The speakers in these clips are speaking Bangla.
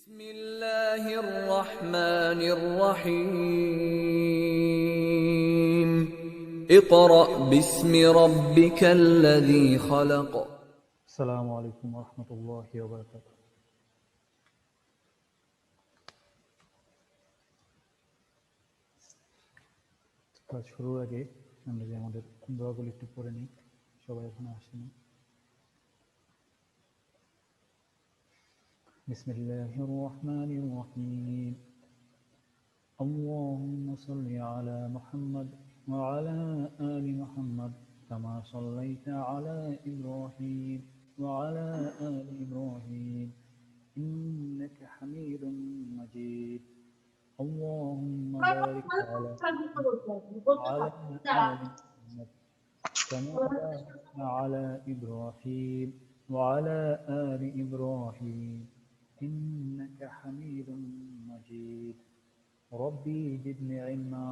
بسم الله الرحمن الرحيم اقرأ باسم ربك الذي خلق السلام عليكم ورحمة الله وبركاته. ক্লাস শুরুর আগে আমরা যে আমাদের দোয়াগুলো একটু পড়ে নিই, সবাই এখনো আসেনি। বিসমিল্লাহির রহমানির রহিম। اللهم صل على محمد وعلى آل محمد كما صليت على إبراهيم وعلى آل إبراهيم إنك حميد مجيد. اللهم بارك على محمد وعلى آل محمد كما باركت على إبراهيم وعلى آل إبراهيم إنك حميد مجيد. ربي زدني علما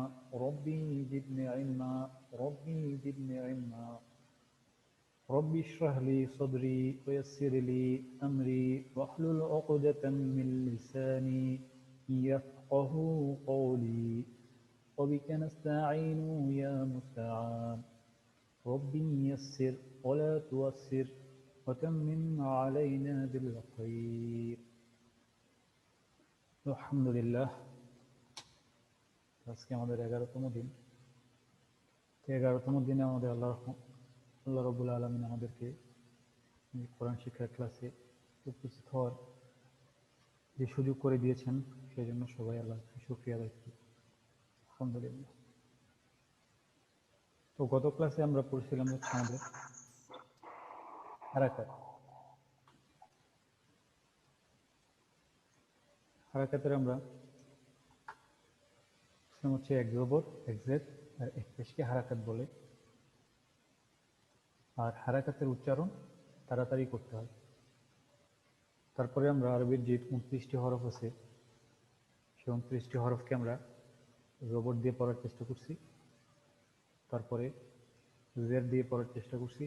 ربي زدني علما ربي زدني علما. ربي اشرح لي صدري ويسر لي أمري واحلل عقدة من لساني يفقه قولي. وبك نستعين يا مستعان. ربي يسر ولا توسر وتمم علينا بالخير. الحمد لله. আজকে আমাদের 11তম দিন। 11তম দিনে আমাদের আল্লাহ রাব্বুল আলামিন আমাদেরকে কোরআন শিক্ষার ক্লাসে উপস্থিত হওয়ার যে সুযোগ করে দিয়েছেন, সেই জন্য সবাই আল্লাহকে শুকরিয়া আদায় করি। আলহামদুলিল্লাহ। তো গত ক্লাসে আমরা পড়ছিলাম হচ্ছে আমাদের হারাকাতের আমরা হচ্ছে এক জবর এক জের আর এক পেশকে হারাকাত বলে। আর হারাকাতের উচ্চারণ তাড়াতাড়ি করতে হয়। তারপরে আমরা আরবির যে 29টি হরফ আছে, সেই 29টি হরফকে আমরা জবর দিয়ে পড়ার চেষ্টা করছি, তারপরে জের দিয়ে পড়ার চেষ্টা করছি,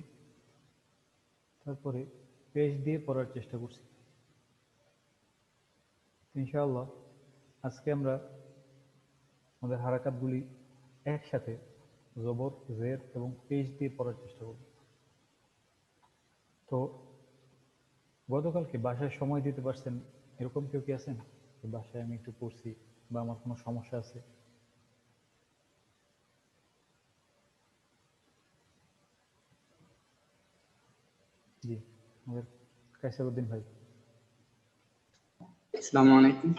তারপরে পেশ দিয়ে পড়ার চেষ্টা করছি। ইনশাআল্লাহ আজকে আমরা আমাদের হারাকাতগুলি একসাথে জবর, জের এবং পেশ দিয়ে পড়ার চেষ্টা করব। তো গতকালকে বাসায় সময় দিতে পারছেন এরকম কেউ কি আছেন? বাসায় আমি একটু পড়ছি বা আমার কোনো সমস্যা আছে? জি, আমাদের কায়সারউদ্দিন ভাই। আসসালামু আলাইকুম।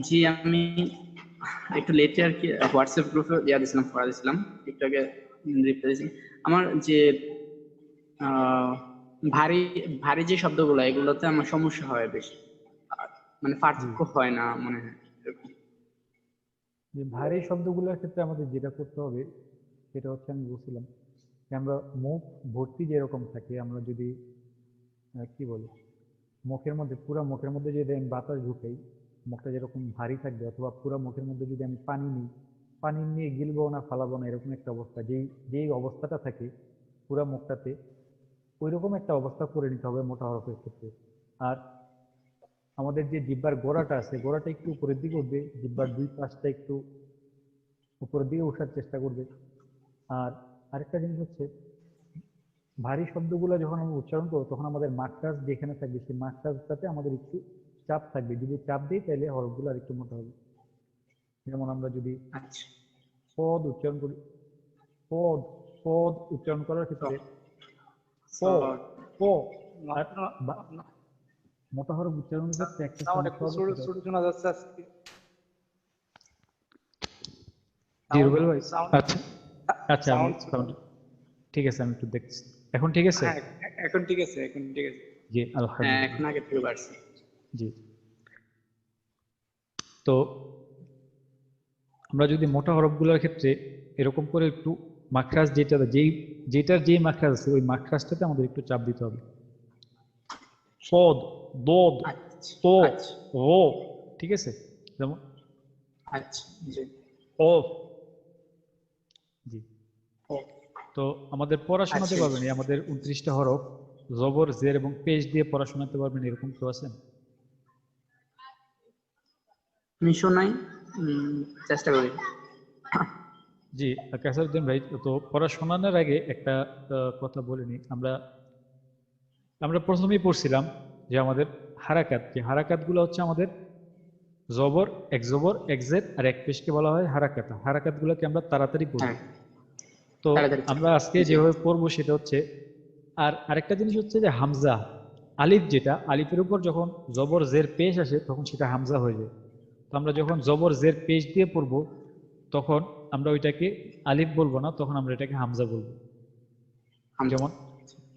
জি, আমি একটু লেটে আর কি হোয়াটসঅ্যাপ গ্রুপে দিয়ে দিয়েছিলাম, পড়া দিয়েছিলাম, একটু আগে রিপ্লাই দিয়েছিলাম। আমার যে ভারী ভারী যে শব্দগুলো, এগুলোতে আমার সমস্যা হয় বেশি, মানে পার্থক্য হয় না মনে হয়। যে ভারী শব্দগুলোর ক্ষেত্রে আমাদের যেটা করতে হবে সেটা হচ্ছে, আমি বলছিলাম যে আমরা মুখ ভর্তি যেরকম থাকে, আমরা যদি কি বলি, মুখের মধ্যে পুরো মুখের মধ্যে যদি আমি বাতাস ঢুকাই, মুখটা যেরকম ভারী থাকবে, অথবা পুরো মুখের মধ্যে যদি আমি পানি নিই, পানি নিয়ে গিলবো না ফালাবো না, এরকম একটা অবস্থা, যেই অবস্থাটা থাকে পুরো মুখটাতে, ওইরকম একটা অবস্থা করে নিতে হবে মোটা হরফের ক্ষেত্রে। আর আমাদের যে জিহ্বার গোড়াটা আছে, গোড়াটা একটু উপরের দিকে উঠবে, জিহ্বার দুই পাশটা একটু উপরের দিকে ওঠার চেষ্টা করবে। আর আরেকটা জিনিস হচ্ছে, ভারী শব্দগুলো যখন আমরা উচ্চারণ করবো তখন আমাদের মাখরাজ যেখানে থাকবে, সেই মাখরাজটাতে আমাদের একটু চাপ থাকবে। যদি চাপ দিই তাহলে হরফগুলো আর একটু মোটা হবে। যেমন আমরা যদি পদ উচ্চারণ করি, পদ পদ উচ্চারণ করার ক্ষেত্রে মোটা হরফ উচ্চারণের ক্ষেত্রে একটা সমস্যা হবে। আচ্ছা ঠিক আছে, আমি একটু দেখছি। এখন ঠিক আছে? এখন ঠিক আছে, এখন ঠিক আছে। জি আলহামদুলিল্লাহ, এখন আগে থেকে বাড়ছে। জি। তো আমরা যদি মোটা হরফগুলোর ক্ষেত্রে এরকম করে একটু মাখরাজ যেটার যেই মাখরাজ আছে, ওই মাখরাজটাতে আমাদের একটু চাপ দিতে হবে। সদ, দদ, তো, র, ঠিক আছে? যেমন জি। তো আমাদের পড়াশোনাতে পারবেন আমাদের 29টা হরফ জবর, জের এবং পেশ দিয়ে পড়াশোনাতে পারবেন, এরকম কেউ আছেন? মিশো নাই, চেষ্টা করি। জি কাসারউদ্দিন ভাই, তো পড়া শোনানোর আগে একটা কথা বলে নিই। আমরা আমরা প্রথমেই পড়ছিলাম যে আমাদের হারাকাত, যে হারাকাতগুলো হচ্ছে আমাদের জবর, এক জবর, এক জের আর এক পেশকে বলা হয় হারাকাত। হারাকাতগুলোকে আমরা তাড়াতাড়ি পড়ব। হ্যাঁ, তো তাড়াতাড়ি। আমরা আজকে জি। যেভাবে পড়বো সেটা হচ্ছে, আর আরেকটা জিনিস হচ্ছে যে হামজা, আলিফ, যেটা আলিফের উপর যখন জবর জের পেশ আসে তখন সেটা হামজা হয়ে যায়। তো আমরা যখন জবর জের পেশ দিয়ে পড়বো তখন আমরা ওইটাকে আলিফ বলবো না, তখন আমরা এটাকে হামজা বলবো। হামজা। যেমন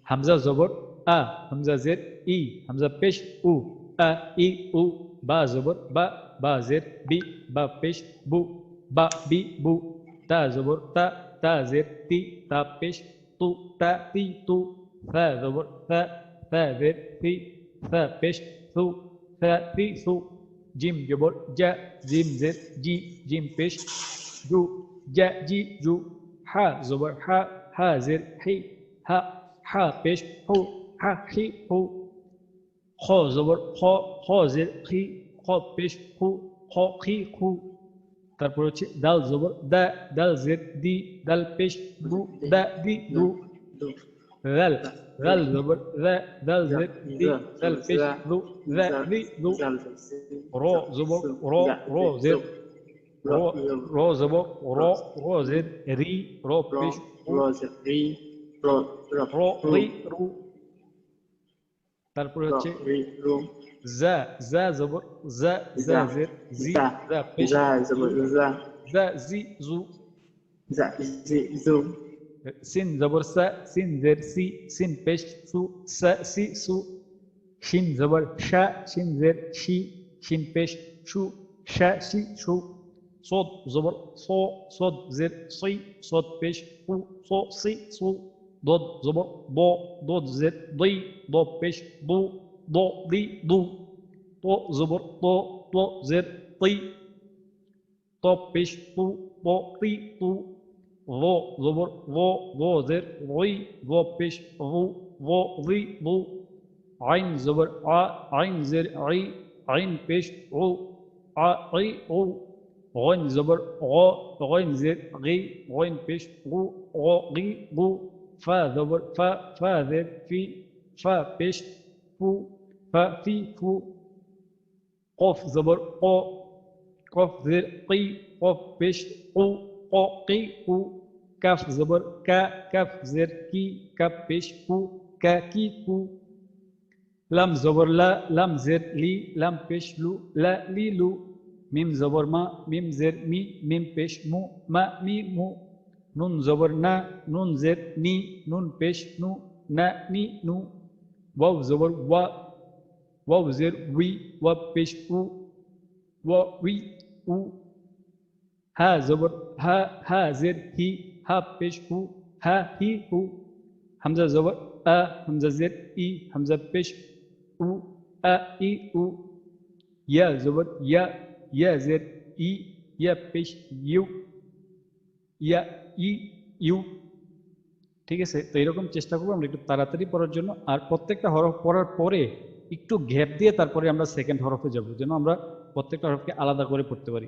হামজা জবর আ, হামজা জের ই, হামজা পেশ উ, আ ই উ, বা জবর বা, বা জের বি, বা পেশ বু, বা বি বু, তা জবর তা, তা জের তি, তা পেশ তু, তা তি তু, ফা জবর ফা, ফা জের ফি, ফা পেশ সু, ফা তি সু, জিম জবর জা, জিম জের জি, জিম পেশ জু, জা জি জু, হা জবর হা, হা জের হি, হা, হা পেশ হু, হা হি হু, খ জবর খ, খ জের খি, খ পেশ হু, খ খি হু। তারপর হচ্ছে দাল জবর দা, দাল জের দি, দাল পেশ দু, দা দি দু। দু, দাল, দা, দু, দাল জবর দা, দাল জা, জের দি, জা, জু, দাল পেশ জা, দু, দা জা, দি দু। জাল, সি, র জা, জবর সু, র, জা, র জি, জের জু, র, র, জব, র জবর র, র, র জের রি, র র, পেশ উ, র, জা, রি, র, র, র রু, রি রু। তারপরে র, হচ্ছে রি, রু, জা, জা জবর জা, জা জা, জের জি, জা, জা পেশ জা, জু, জবর জা, জা জি জু। জা, জি, জু, সিন জবর সা, সিন জের সি, সিন পেশ সু, সা সি সু। শিন জবর শা, শিন জের শি, শিন পেশ শু, শা শি শু। صاد জবর ص, صاد জের সি, صاد পেশ সু, স সি সু। ضاد জবর দ, ضاد জের দি, দ পেশ দু, দ দি দু। ত জবর ত, ত জের তি, ত পেশ তু, ত তি তু। ظ زبر ظ، ظ زر ظي، ظ পেশ ظو، ظ ظي ظو। عين زبر ع، عين زر عي، عين পেশ عو، ع عي عو। غين زبر غ، غين زر غي، غين পেশ غو، غ غي غو। فا زبر فا، فا زر في، فا পেশ فو، فا في فو। قاف زبر ق، قاف زر قي، قاف পেশ قو، ق قي قو। কাফ জবর কা, কাফ জের কি, কাফ পেশ কু, কা কি কু। লাম জবর লা, লাম জের লি, লাম পেশ লু, লা লি লু। মিম জবর মা, মিম জের মি, মিম পেশ মু, মা মি মু। নুন জবর না, নুন জের নি, নুন পেশ নু, না নি নু। ওয়াও জবর ওয়া, ওয়াও জের উই, ওয়া পেশ উ, ওয়া উই উ। হা জবর হা, হা জের হি, হা পেশ হু, হা হি হু। হামজা জবর আ, হামজা জের ই, হামজা পেশ উ, আ ই উ। ইয়া জবর ইয়া, ইয়া জের ই, ইয়া পেশ ইউ, ইয়া ই ইউ। ঠিক আছে, তো এরকম চেষ্টা করবো আমরা একটু তাড়াতাড়ি পড়ার জন্য। আর প্রত্যেকটা হরফ পড়ার পরে একটু গ্যাপ দিয়ে তারপরে আমরা সেকেন্ড হরফে যাব, যেন আমরা প্রত্যেকটা হরফকে আলাদা করে পড়তে পারি।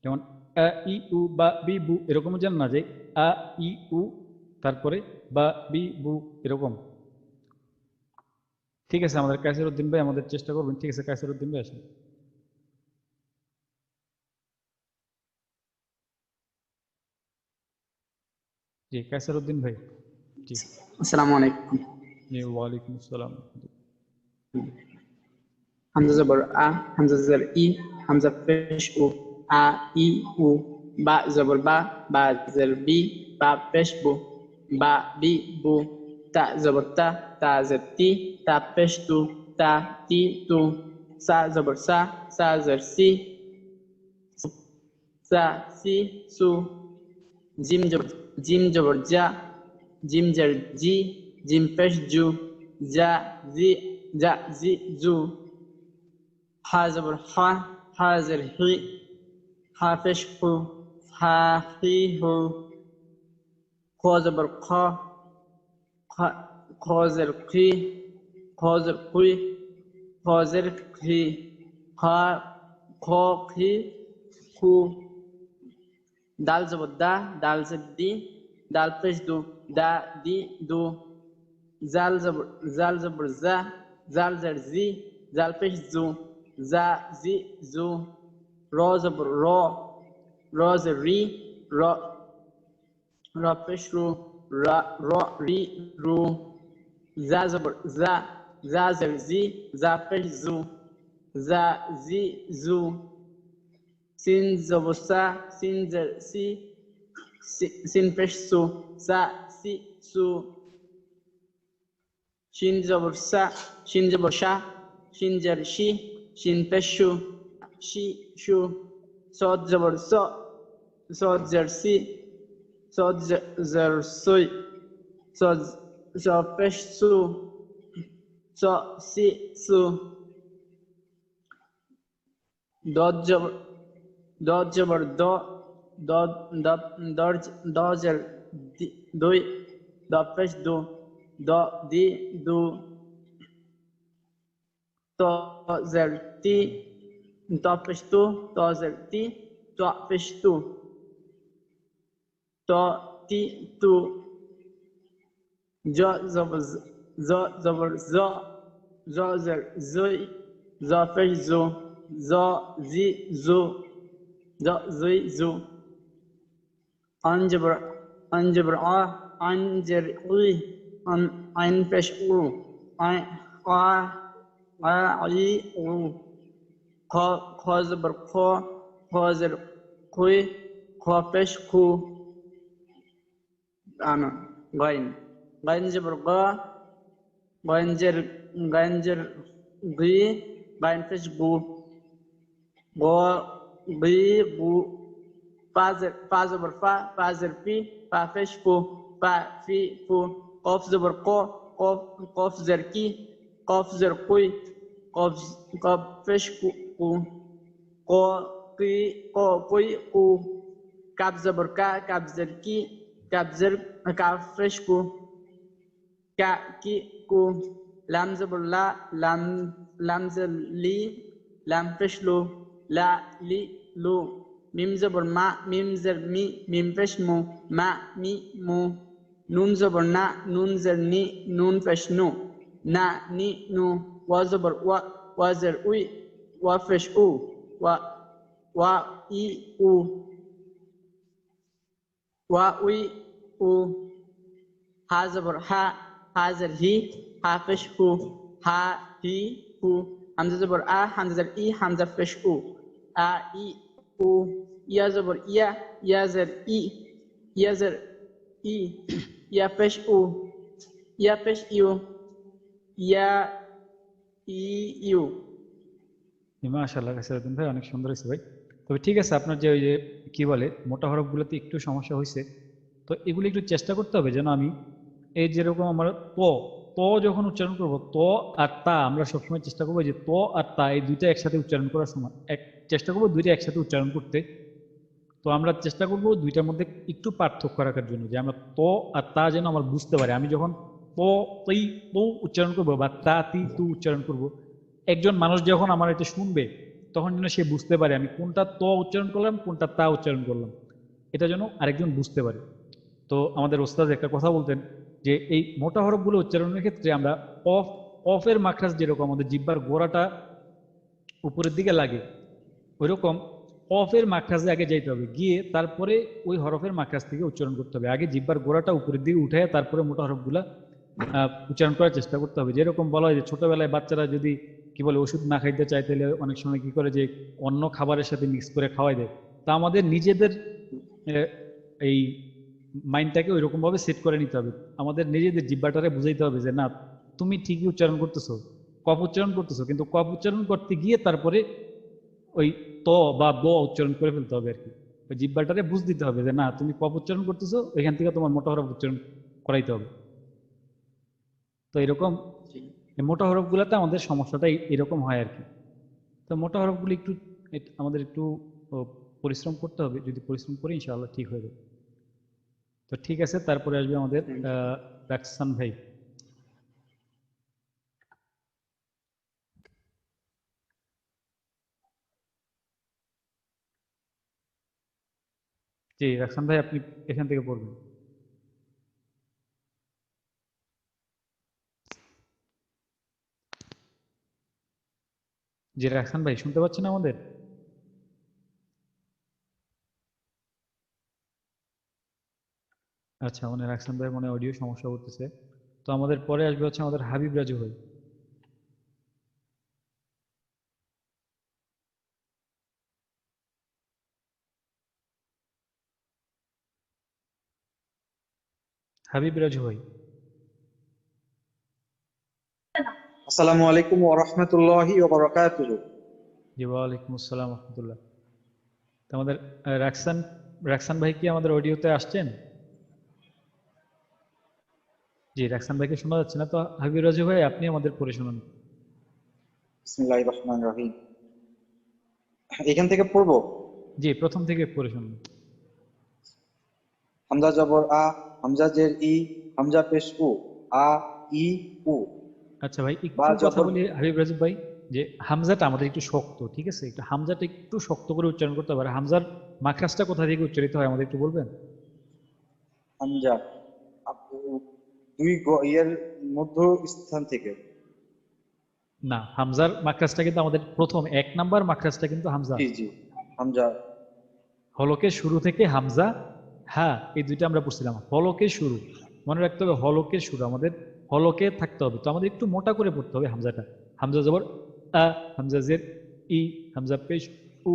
যেমন আ ই উ বা বি বু, এরকম যেন না যায় আ ই উ তারপরে বা বি বু এরকম। ঠিক আছে, আমাদের কায়সার উদ্দিন ভাই আমাদের চেষ্টা করবেন। ঠিক আছে, কায়সার উদ্দিন ভাই আসেন। জি কায়সার উদ্দিন ভাই। জি আসসালামু আলাইকুম। জি, ওয়ালাইকুম আসসালাম। হামজা জবর আ, হামজা জের ই, হামজা পেশ উ, আ ই উ। বা জবর বা, বা জের বি, বা পেশ বু, বা বি বু। তা জবর তা, তা জের তি, তা পেশ তু, তা তি তু। সা জবর সা, সা জের সি, সা সি সু। জিম জবর জা, জিম জের জি, জিম পেশ জু, জা জি, জা জি জু। হা জবর হা, হা জের হি, হা পেশ হু, হা হি হু। খ জবর খ, খ জের খি, খ জের খুই, খ জের খি। খা, খ খি খু দাল জবর দা দাল জের দি দাল পেশ দু দা দি দু জাল জবর জা জাল জের জি জাল পেশ জু জা জি জু র জবর র জের রি র র পেশ রু র রি রু জা জবর জা জের জি জা পেশ জু জা জি জু সিন জবর সা সিন জের সি সিন পেশ সু সা সি সু শিন জবর সা শিন জবর শা শিন জের শি শিন পেশ শু শি শু সদ জবর স সদ জের সি সদ জের সুই স পেশ সু স সি সু দদ জবর দ দ জের দুই দ পেশ দু দ দি দু ত জের তি ত পেশ তু ত জের তি ত পেশ তু ত তি তু জ জবর জ জের জুই জ পেশ জু জ জি জু জ জুই জু আন জবর আন জের উই আইন পেশ উ আই উ খ জবর খ জের খুই খ পেশ খু আনা গাইন জবর গ গাইন জের গি গাইন পেশ গু গ গি গু পা জবর পা জের পি পা পেশ পু পা ফি পু কফ জবর কফ জের কি কফ জের কুই কফ পেশ কু ক কি কুই কু কাব জবর কাব জের কি কাব পেশ কু কা কি কু লাম জবর লাম জের লি লাম পেশ লু লা লি লু মিম জবর মা মিম জের মি মিম পেশ মু মা মি মু নুন জবর না নুন জের নি নুন পেশ নু না নি নু ওয়া জবর ওয়া জের উই ওয়া পেশ উ ওয়া ই উ ওয়া উই উ হা জবর হা জের হি হা পেশ হু হা হি হু হামজা জবর হামজা জের ই হামজা পেশ উ আ ই উ ইয়া জবর ইয়া জের ই ইয়া পেশ উ ইয়া পেশ ইউ ইয়া ইউ। মাশাআল্লাহ রাসেলুদ্দিন ভাই, অনেক সুন্দর হয়েছে ভাই। তবে ঠিক আছে, আপনার যে ওই যে কি বলে মোটা হরফগুলোতে একটু সমস্যা হয়েছে, তো এগুলো একটু চেষ্টা করতে হবে যেন আমি এই যেরকম আমরা ত যখন উচ্চারণ করব, ত আর তা আমরা সবসময় চেষ্টা করবো যে ত আর তা এই দুইটা একসাথে উচ্চারণ করার সময় চেষ্টা করবো দুইটা একসাথে উচ্চারণ করতে। তো আমরা চেষ্টা করব দুইটার মধ্যে একটু পার্থক্য রাখার জন্য, যে আমরা ত আর তা যেন আমার বুঝতে পারি। আমি যখন তো উচ্চারণ করবো বা তা তি তু উচ্চারণ করব, একজন মানুষ যখন আমার এটা শুনবে তখন যেন সে বুঝতে পারে আমি কোনটা ত উচ্চারণ করলাম কোনটা তা উচ্চারণ করলাম, এটা যেন আরেকজন বুঝতে পারে। তো আমাদের ওস্তাদ একটা কথা বলতেন যে এই মোটা হরফগুলো উচ্চারণের ক্ষেত্রে আমরা অফের মাখরাজ যেরকম আমাদের জিহ্বার গোড়াটা উপরের দিকে লাগে, ওইরকম অফের মাখরাজে আগে যাইতে হবে, গিয়ে তারপরে ওই হরফের মাখরাজ থেকে উচ্চারণ করতে হবে। আগে জিহ্বার গোড়াটা উপরের দিকে উঠে তারপরে মোটা হরফগুলা উচ্চারণ করার চেষ্টা করতে হবে। যেরকম বলা হয় যে ছোটবেলায় বাচ্চারা যদি কি বলে ওষুধ না খাইতে চায়, তাহলে অনেক সময় কি করে যে অন্য খাবারের সাথে মিক্স করে খাওয়াই দেয়। তা আমাদের নিজেদের এই মাইন্ডটাকে ওইরকম ভাবে সেট করে নিতে হবে, আমাদের নিজেদের জিহ্বাটারে বুঝাইতে হবে যে না তুমি ঠিকই উচ্চারণ করতেছো, কফ উচ্চারণ করতেছো, কিন্তু কফ উচ্চারণ করতে গিয়ে তারপরে ওই ত বা ব উচ্চারণ করে ফেলতে হবে আর কি। ওই জিহ্বাটারে বুঝ দিতে হবে যে না তুমি কফ উচ্চারণ করতেছো, ওইখান থেকে তোমার মোটা হরফ উচ্চারণ করাইতে হবে। তো এরকম মোটা হরফগুলোতে আমাদের সমস্যাটা এরকম হয় আর কি। তো মোটা হরফগুলো একটু আমাদের একটু পরিশ্রম করতে হবে, যদি পরিশ্রম করি ইনশাআল্লাহ ঠিক হয়ে যাবে। তো ঠিক আছে, তারপরে আসবে আমাদের রাকসান ভাই। জি রাকসান ভাই, আপনি এখান থেকে পড়বেন। জি রাকসান ভাই, শুনতে পাচ্ছেন আমাদের? আচ্ছা, মানে রাকসান ভাই মনে অডিও সমস্যা করতেছে। তো আমাদের পরে আসবে হচ্ছে আমাদের হাবিব রাজু ভাই। হাবিব রাজু ভাই। আসসালামু আলাইকুম ওয়া রাহমাতুল্লাহি ওয়া বারাকাতুহু। জি ওয়ালাইকুম আসসালাম রহমতুল্লাহ। তো আমাদের রাকসান রাকসান ভাই কি আমাদের অডিওতে আসছেন? জি রাকসান ভাইকে শোনা যাচ্ছে না, তো হাবিব রাজু ভাই আপনি আমাদের পড়ে শুনুন। বিসমিল্লাহির রহমানির রহিম। এখান থেকে পড়বো। জি প্রথম থেকে পড়ে শুনুন। হামজা জবর আ, হামজা জের ই, হামজা পেশ উ, আ ই উ। আচ্ছা ভাই, বা একটু কথা জবর বলি হাবিব রাজু ভাই, যে হামজাটা আমাদের একটু শক্ত, ঠিক আছে? একটু হামজাটা একটু শক্ত করে উচ্চারণ করতে হবে। আর হামজার মাখরাজটা কোথা থেকে উচ্চারিত হয় আমাদের একটু বলবেন? হামজা দুই ইয়ের মধ্য স্থান থেকে। না, হামজার মাখরাজটা কিন্তু আমাদের প্রথম 1 নাম্বার মাখরাজটা কিন্তু হামজা। জি জি, হামজা। হলকের শুরু থেকে হামজা, হ্যাঁ, এই দুইটা আমরা পড়ছিলাম। হলকের শুরু, মনে রাখতে হবে হলকের শুরু আমাদের হলকে থাকতে হবে। তো আমাদের একটু মোটা করে পড়তে হবে হামজাটা। হামজা জবর আ, হামজা জের ই, হামজা পেশ উ,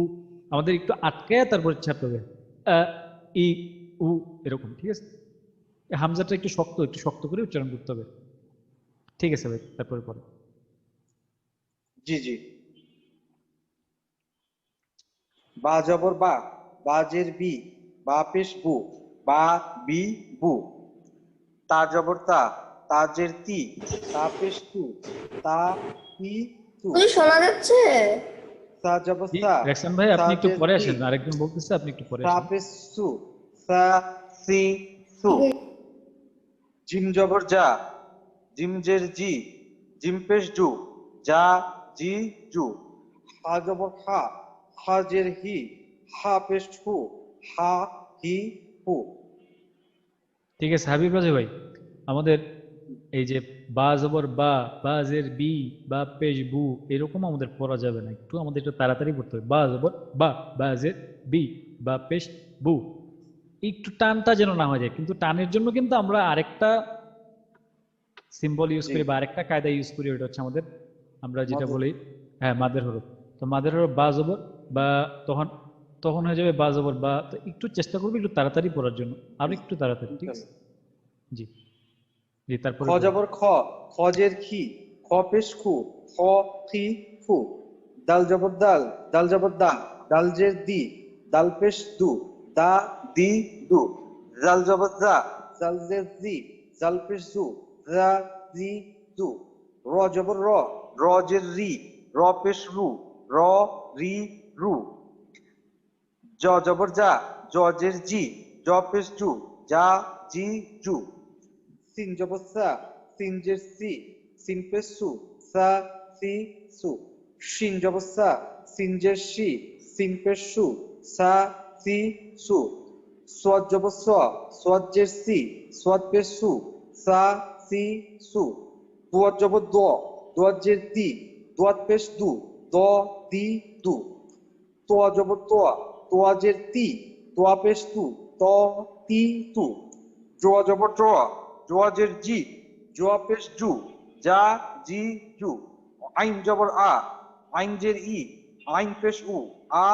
আমাদের একটু আটকায় তারপর ছাড়তে হবে আ, ই উ, এরকম, ঠিক আছে? এই হামজাটা একটু শক্ত করে উচ্চারণ করতে হবে। ঠিক আছে ভাই, তারপরে পরে। জি জি। বা জবর বা, বা জের বি, বা পেশ বু, বা বি বু। তা জবর তা, তা জের তি, তা পেশ তু, তা তি তু। তুই শোনা যাচ্ছে? সা জবর জি সা, রাহসান ভাই, সা আপনি একটু জের পরে সি, আসেন, আরেকজন বলতেছে, আপনি একটু পরে সা আসেন। পেশ সু, সা সি সু। জিম জবর যা, জিম জের জি, জিম পেশ জু, যা জি জু। হা জবর হা, হা জের হি, হা পেশ হু, হা হি হু। ঠিক আছে হাবিব রাজু ভাই, আমাদের এই যে বা জবর বা, বা জের বি, বা পেশ বু, এরকম আমাদের পড়া যাবে না। আমাদের একটু তাড়াতাড়ি পড়তে হবে। বা জবর বা, বা জের বি, বা পেশ বু, একটু টানটা যেন না হয়ে যায়। কিন্তু টানের জন্য কিন্তু আমরা আরেকটা সিম্বল ইউজ জি, করি বা আরেকটা কায়দা ইউজ করি, ওটা হচ্ছে আমাদের, আমরা যেটা মধু। বলি, হ্যাঁ, মাদের হরফ। তো মাদের হরফ বা জবর বা, তখন তখন হয়ে যাবে বা জবর বা। তো একটু চেষ্টা করবো একটু তাড়াতাড়ি পড়ার জন্য, আরো একটু তাড়াতাড়ি, ঠিক আছে? জি জি, খ তারপরে বলুন। জবর খ, খ জের খি, খ পেশ খু, খ খি ফু। দাল জবর দাল, দাল জবর দা, দাল জের দি, দাল পেশ দু, দা দি দু। জাল জবর জা, জাল জের জি, জাল পেশ জু, রা জি জু। র জবর র, র জের রি, র পেশ রু, র রি রু। জ জবর যা, জ জের জি, জ পেশ জু, যা জি জু। সিন জবর সা, সিন জের সি, সিন পেশ সু, সা সি সু। শিন জবর সা, সিন জের শি, সিন পেশ সু, সা সি সু। সোয়াদ জবর স, সোয়াদ জের সি, সোয়াদ পেশ সু, সা সি সু। দোয়াত জবর দ, দোয়াত জের দি, দোয়াত পেশ দু, দ দি দু। তোয়া জবর তোয়া, তোয়া জের তি, তোয়া পেশ তু, ত তি তু। জোয়া জবর জোয়া, জোয়া জের জি, জোয়া পেশ জু, যা জি জু। আইন জবর আ, আইন জের ই, আইন পেশ উ, আ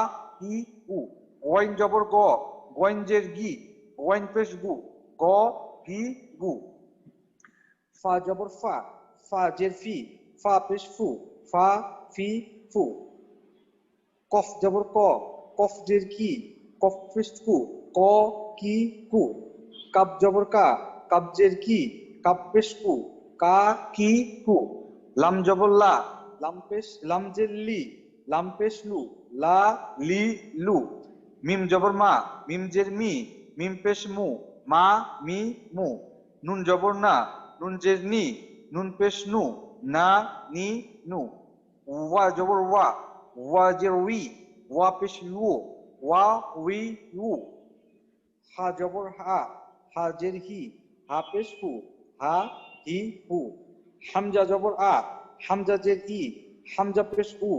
ই উ। গইন জবর গ, গইন জের গি, গইন পেশ গু, গ গি গু। ফা জবর ফা, ফা জের ফি, ফা পেশ ফু, ফা ফি ফু। কফ জবর ক, কফ জের কি, কফ পেশ কু, ক কি কু। কাপ জবর কা, কাপ জের কি, কাপ পেশ কু, কা কি কু। লাম জবর লা, লাম পেশ লাম জের লি, লাম পেশ লু, লা লি লু। মিম জবর মা, মিম জের মি, মিম পেশ মু, মা মি মু। নুন জবর না, নুন জের নি, নুন পেশ নু, না নি নু। ওয়া জবর ওয়া, ওয়া জের উই, ওয়া পেশ ইউ, ওয়া উই ইউ। হা জবর হা, হা জের হি, হা পেশ হু, হা হি হু। হামজা জবর আ, হামজা জের ই, হামজা পেশ উ,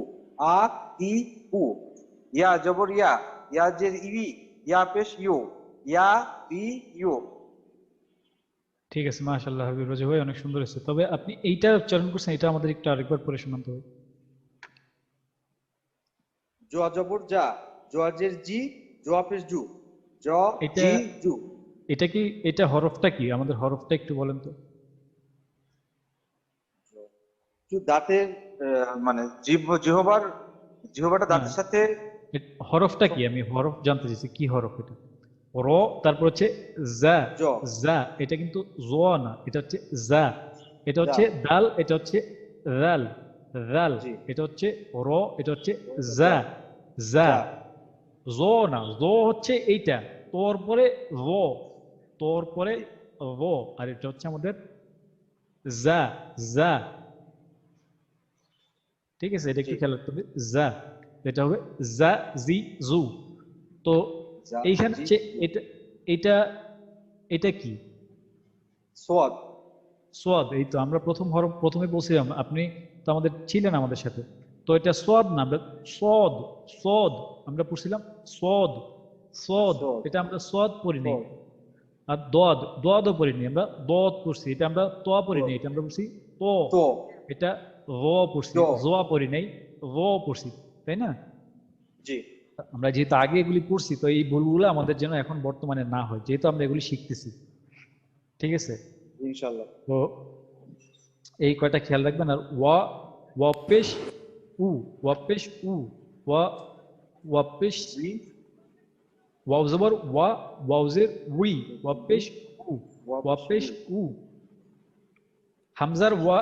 আ ই উ। ইয়া জবর ইয়া, ইয়া জের ইবি, ইয়া পেশ ইউ, ইয়া ই ইউ। ঠিক আছে, মাশাআল্লাহ হাবিব রাজা ভাই, অনেক সুন্দর হয়েছে। তবে আপনি এইটা উচ্চারণ করছেন, এটা আমাদের একটু আরেকবার পড়ে শোনাতে হবে। জোয়া জবর জা, জোয়া জের জি, জোয়া পেশ জু, জ এটা জি জু। এটা কি, এটা হরফটা কি, আমাদের হরফটা একটু বলেন তো। একটু দাঁতের মানে জিহ্বার, জিহ্বাটা না, দাঁতের সাথে। হরফটা কি, আমি হরফ জানতে চাইছি, কি হরফ এটা। র, তারপর হচ্ছে জা। জ জা, এটা কিন্তু জোয়া না, এটা হচ্ছে জা। এটা জা। হচ্ছে দাল, এটা হচ্ছে রাল। রাল, জি। এটা হচ্ছে র, এটা হচ্ছে জ জা। জা, জা। জ না, জ হচ্ছে এইটা, তোর পরে র, তোর পরে জি র, আর এটা হচ্ছে আমাদের জা। জা, ঠিক আছে, এটা জি। একটু খেয়াল রাখতে হবে। জা, এটা হবে জা জি জু। তো জা এইখানে জি হচ্ছে জু। এটা, এটা এটা কি, সোয়াদ। সোয়াদ। এই তো আমরা প্রথম হরফ প্রথমে বলছিলাম, আপনি তো আমাদের ছিলেন আমাদের সাথে। তো এটা সোয়াদ না, আমরা সদ, সদ আমরা পড়ছিলাম, সদ, সদ। সোয়াদ। এটা আমরা সোয়াদ পড়ি নাই। সোয়াদ। আর দদ, দদও পড়িনি আমরা, দদ পড়ছি, এটা আমরা ত পড়িনি, দোয়াদ। এটা আমরা পড়ছি ত। তো। এটা র পড়ছি, জ। জোয়া পড়ি নাই, র পড়ছি, তাই না? জি। আমরা যেহেতু আগে এগুলি পড়ছি, তো এই ভুলগুলো আমাদের যেন এখন বর্তমানে না হয়, যেহেতু আমরা এগুলি শিখতেছি। ঠিক আছে, ইনশাআল্লাহ। তো এই কয়টা খেয়াল রাখবেন। আর ওয়া, ওয়া পেশ উ, ওয়া পেশ উ, ওয়া, ওয়া পেশ, উই। ওয়াও জবর ওয়া, ওয়াউজের উই, ওয়া পেশ উ, ওয়া ওয়া পেশ পেশ উই। উ। হামজার ওয়া,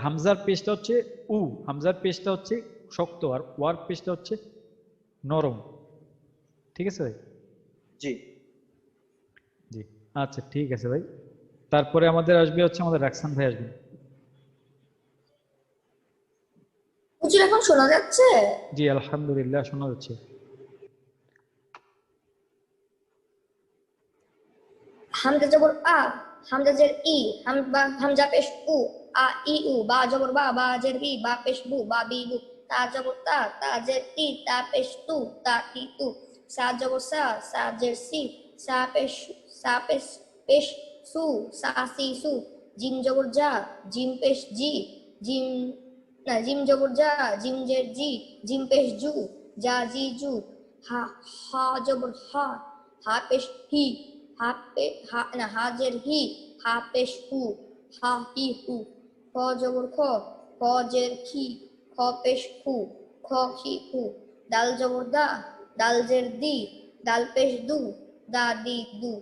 হামজার পেশটা হচ্ছে উ, হামজার পেশটা হচ্ছে শক্ত, আর ওয়ার পেশটা হচ্ছে নরম। ঠিক আছে ভাই? জি। জি, আচ্ছা ঠিক আছে ভাই। তারপরে আমাদের আসবে হচ্ছে, আমাদের রাকসান ভাই আসবেন। হুজুর এখন শোনা যাচ্ছে? জি আলহামদুলিল্লাহ, শোনা যাচ্ছে। হামজা জবর আ, হামজা জের ই, হামজা পেশ উ, আ ই উ, বা জবর বা, বা জের বি, বা পেশ বু, বা বি বু। তা জবর তা, তা জের তি, তা পেশ তু, তা তি তু। সা জবর সা, সা জের সি, সা পেশ, সা পেশ, পেশ সু, সা সি সু। জিম জবর যা, জিম পেশ জি, জিম, না জিম জবর যা, জিম জের জি, জিম পেশ জু, যা জি জু। হা, হা জবর হা, হা পেশ হি, হা পে হা না হাজের হি, হা পেশ হু, হা হি হু। খ জবর খ, খ জের খি, খ পেশ খু, খ খি হু। দাল জবর দা, দাল জের দি, দাল পেশ দু, দা দি দু।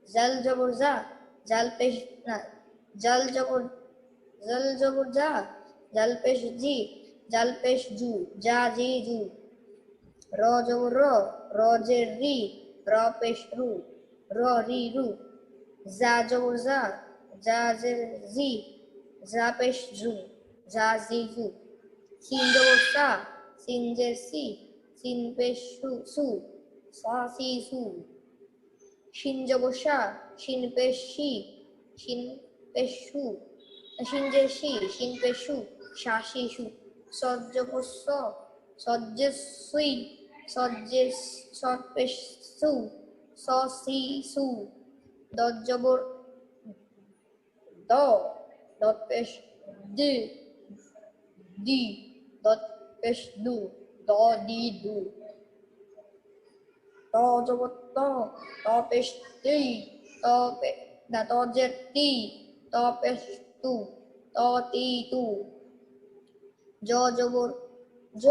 জাল জবর যা, জাল পেশ, না জাল জবর, জাল জবর যা, জাল পেশ জি, জাল পেশ জু, যা জি জু। র জবর র, র জের রি, র পেশ রু, র রি রু। জা জবর যা, যা জের জি, যা পেশ জু, যা জি জু। সিন জবর সা, সিন জের সি, সিন পেশ সু সু, সা সি সু। শিন জবর সা, শিন পেশ শি, শিন পেশ সু, শিন জের শি, শিন পেশ সু, সা সি সু। সদ জবর স, সদ জের সুই, সদ জের সদ পেশ সু, স সি সু। দদ জবর দ, দদ পেশ দি, দি, দদ পেশ দু, দ দি দু। ত জবর ত, ত পেশ তি, ত পে না ত জের তি, ত পেশ তু, ত তি তু। জ জবর জ,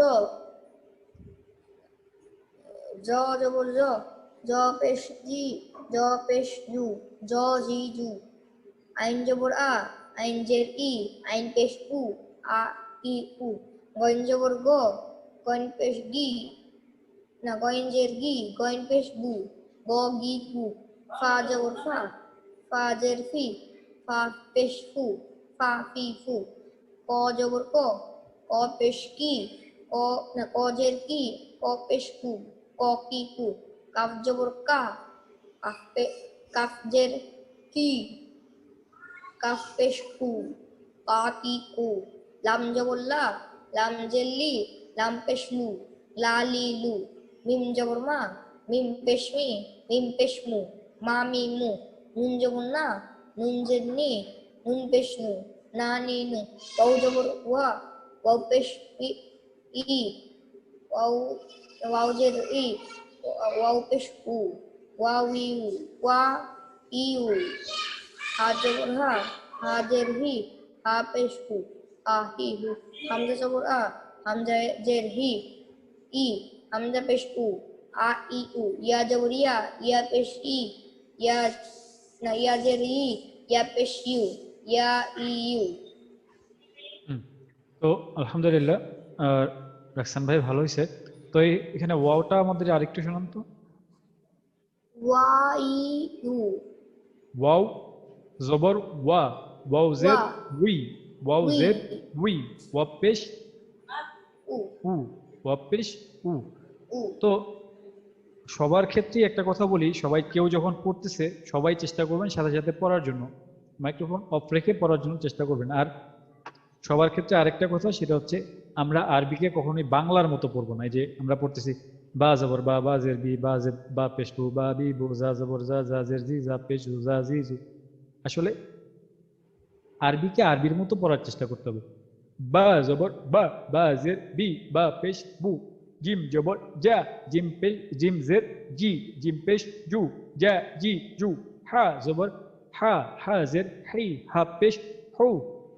জ জবর জ, জ পেশ জি, জ পেশ জু, জ জি জু। আইন জবর আ, আইন জের ই, আইন পেশ উ, আ ই উ। গইন জবর গ, গইন পেশ গি, না গইন জের গি, গইন পেশ গু, গ গি গু। ফা জবর ফা, ফা জের ফি, ফা পেশ ফু, ফা ফি ফু। ক জবর ক, ক পেশ কি, ক না ক জের কি, ক পেশ কু, ক কি কু। কাফ জবর কা, কাফ জের কি, কাফ পেশ কু, কা কি কু, লাম জবর লা, লাম জের লি, লাম পেশ লু, লা লি লু, মিম জবর মা, মিম পেশ মি, মিম পেশ মু, মা মি মু, নুন জবর না, নুন জের নি, নুন পেশ নু, না নি নু, ওয়াও জবর ওয়া, ওয়াও পেশ ই, ওয়াও ওয়াও জের ই, ওয়াও পেশ উ, ওয়াও ইউ, ওয়া ইউ, হা জবর হা, হা জের হি, হা পেশ হু, আ হি হু, হামজা জবর আ, হামজা জের হি, ই, হামজা পেশ উ, আ ই উ, ইয়া জবর ইয়া, ইয়া পেশ ই, ইয়া না ইয়া জের ই, ইয়া পেশ ইউ, ইয়া ই ইউ। তো আলহামদুলিল্লাহ, রাকসান ভাই ভালো হয়েছে। তো এখানে ওয়াওটা আমাদের আরেকটু শোনান তো। ওয়া ই ইউ, ওয়াও জবর ওয়া, ওয়াও জের ওয়া, উই, ওয়াও উই, জের উই, ওয়া পেশ উ, উ, ওয়া পেশ উ। উ, তো সবার ক্ষেত্রে একটা কথা বলি, সবাই কেউ যখন পড়তেছে সবাই চেষ্টা করবেন সাথে সাথে পড়ার জন্য, মাইক্রোফোন অফ রেখে পড়ার জন্য চেষ্টা করবেন। আর সবার ক্ষেত্রে আরেকটা কথা, সেটা হচ্ছে আমরা আরবিকে কখনোই বাংলার মতো পড়বো না। এই যে আমরা পড়তেছি বা জবর বা, বা জের বি, বা জের বা পেশ বু, বা বি বু, জা জবর যা, যা জের জি, যা পেশ জু, যা জি জু। আসলে আরবিকে আরবির মতো পড়ার চেষ্টা করতে হবে। বা জবর বা, বা জের বি, বা পেশ বু, জিম জবর যা, জিম পেশ, জিম জের জি, জিম পেশ জু, যা জি জু। হা জবর হা, হা জের হি, হা পেশ হু।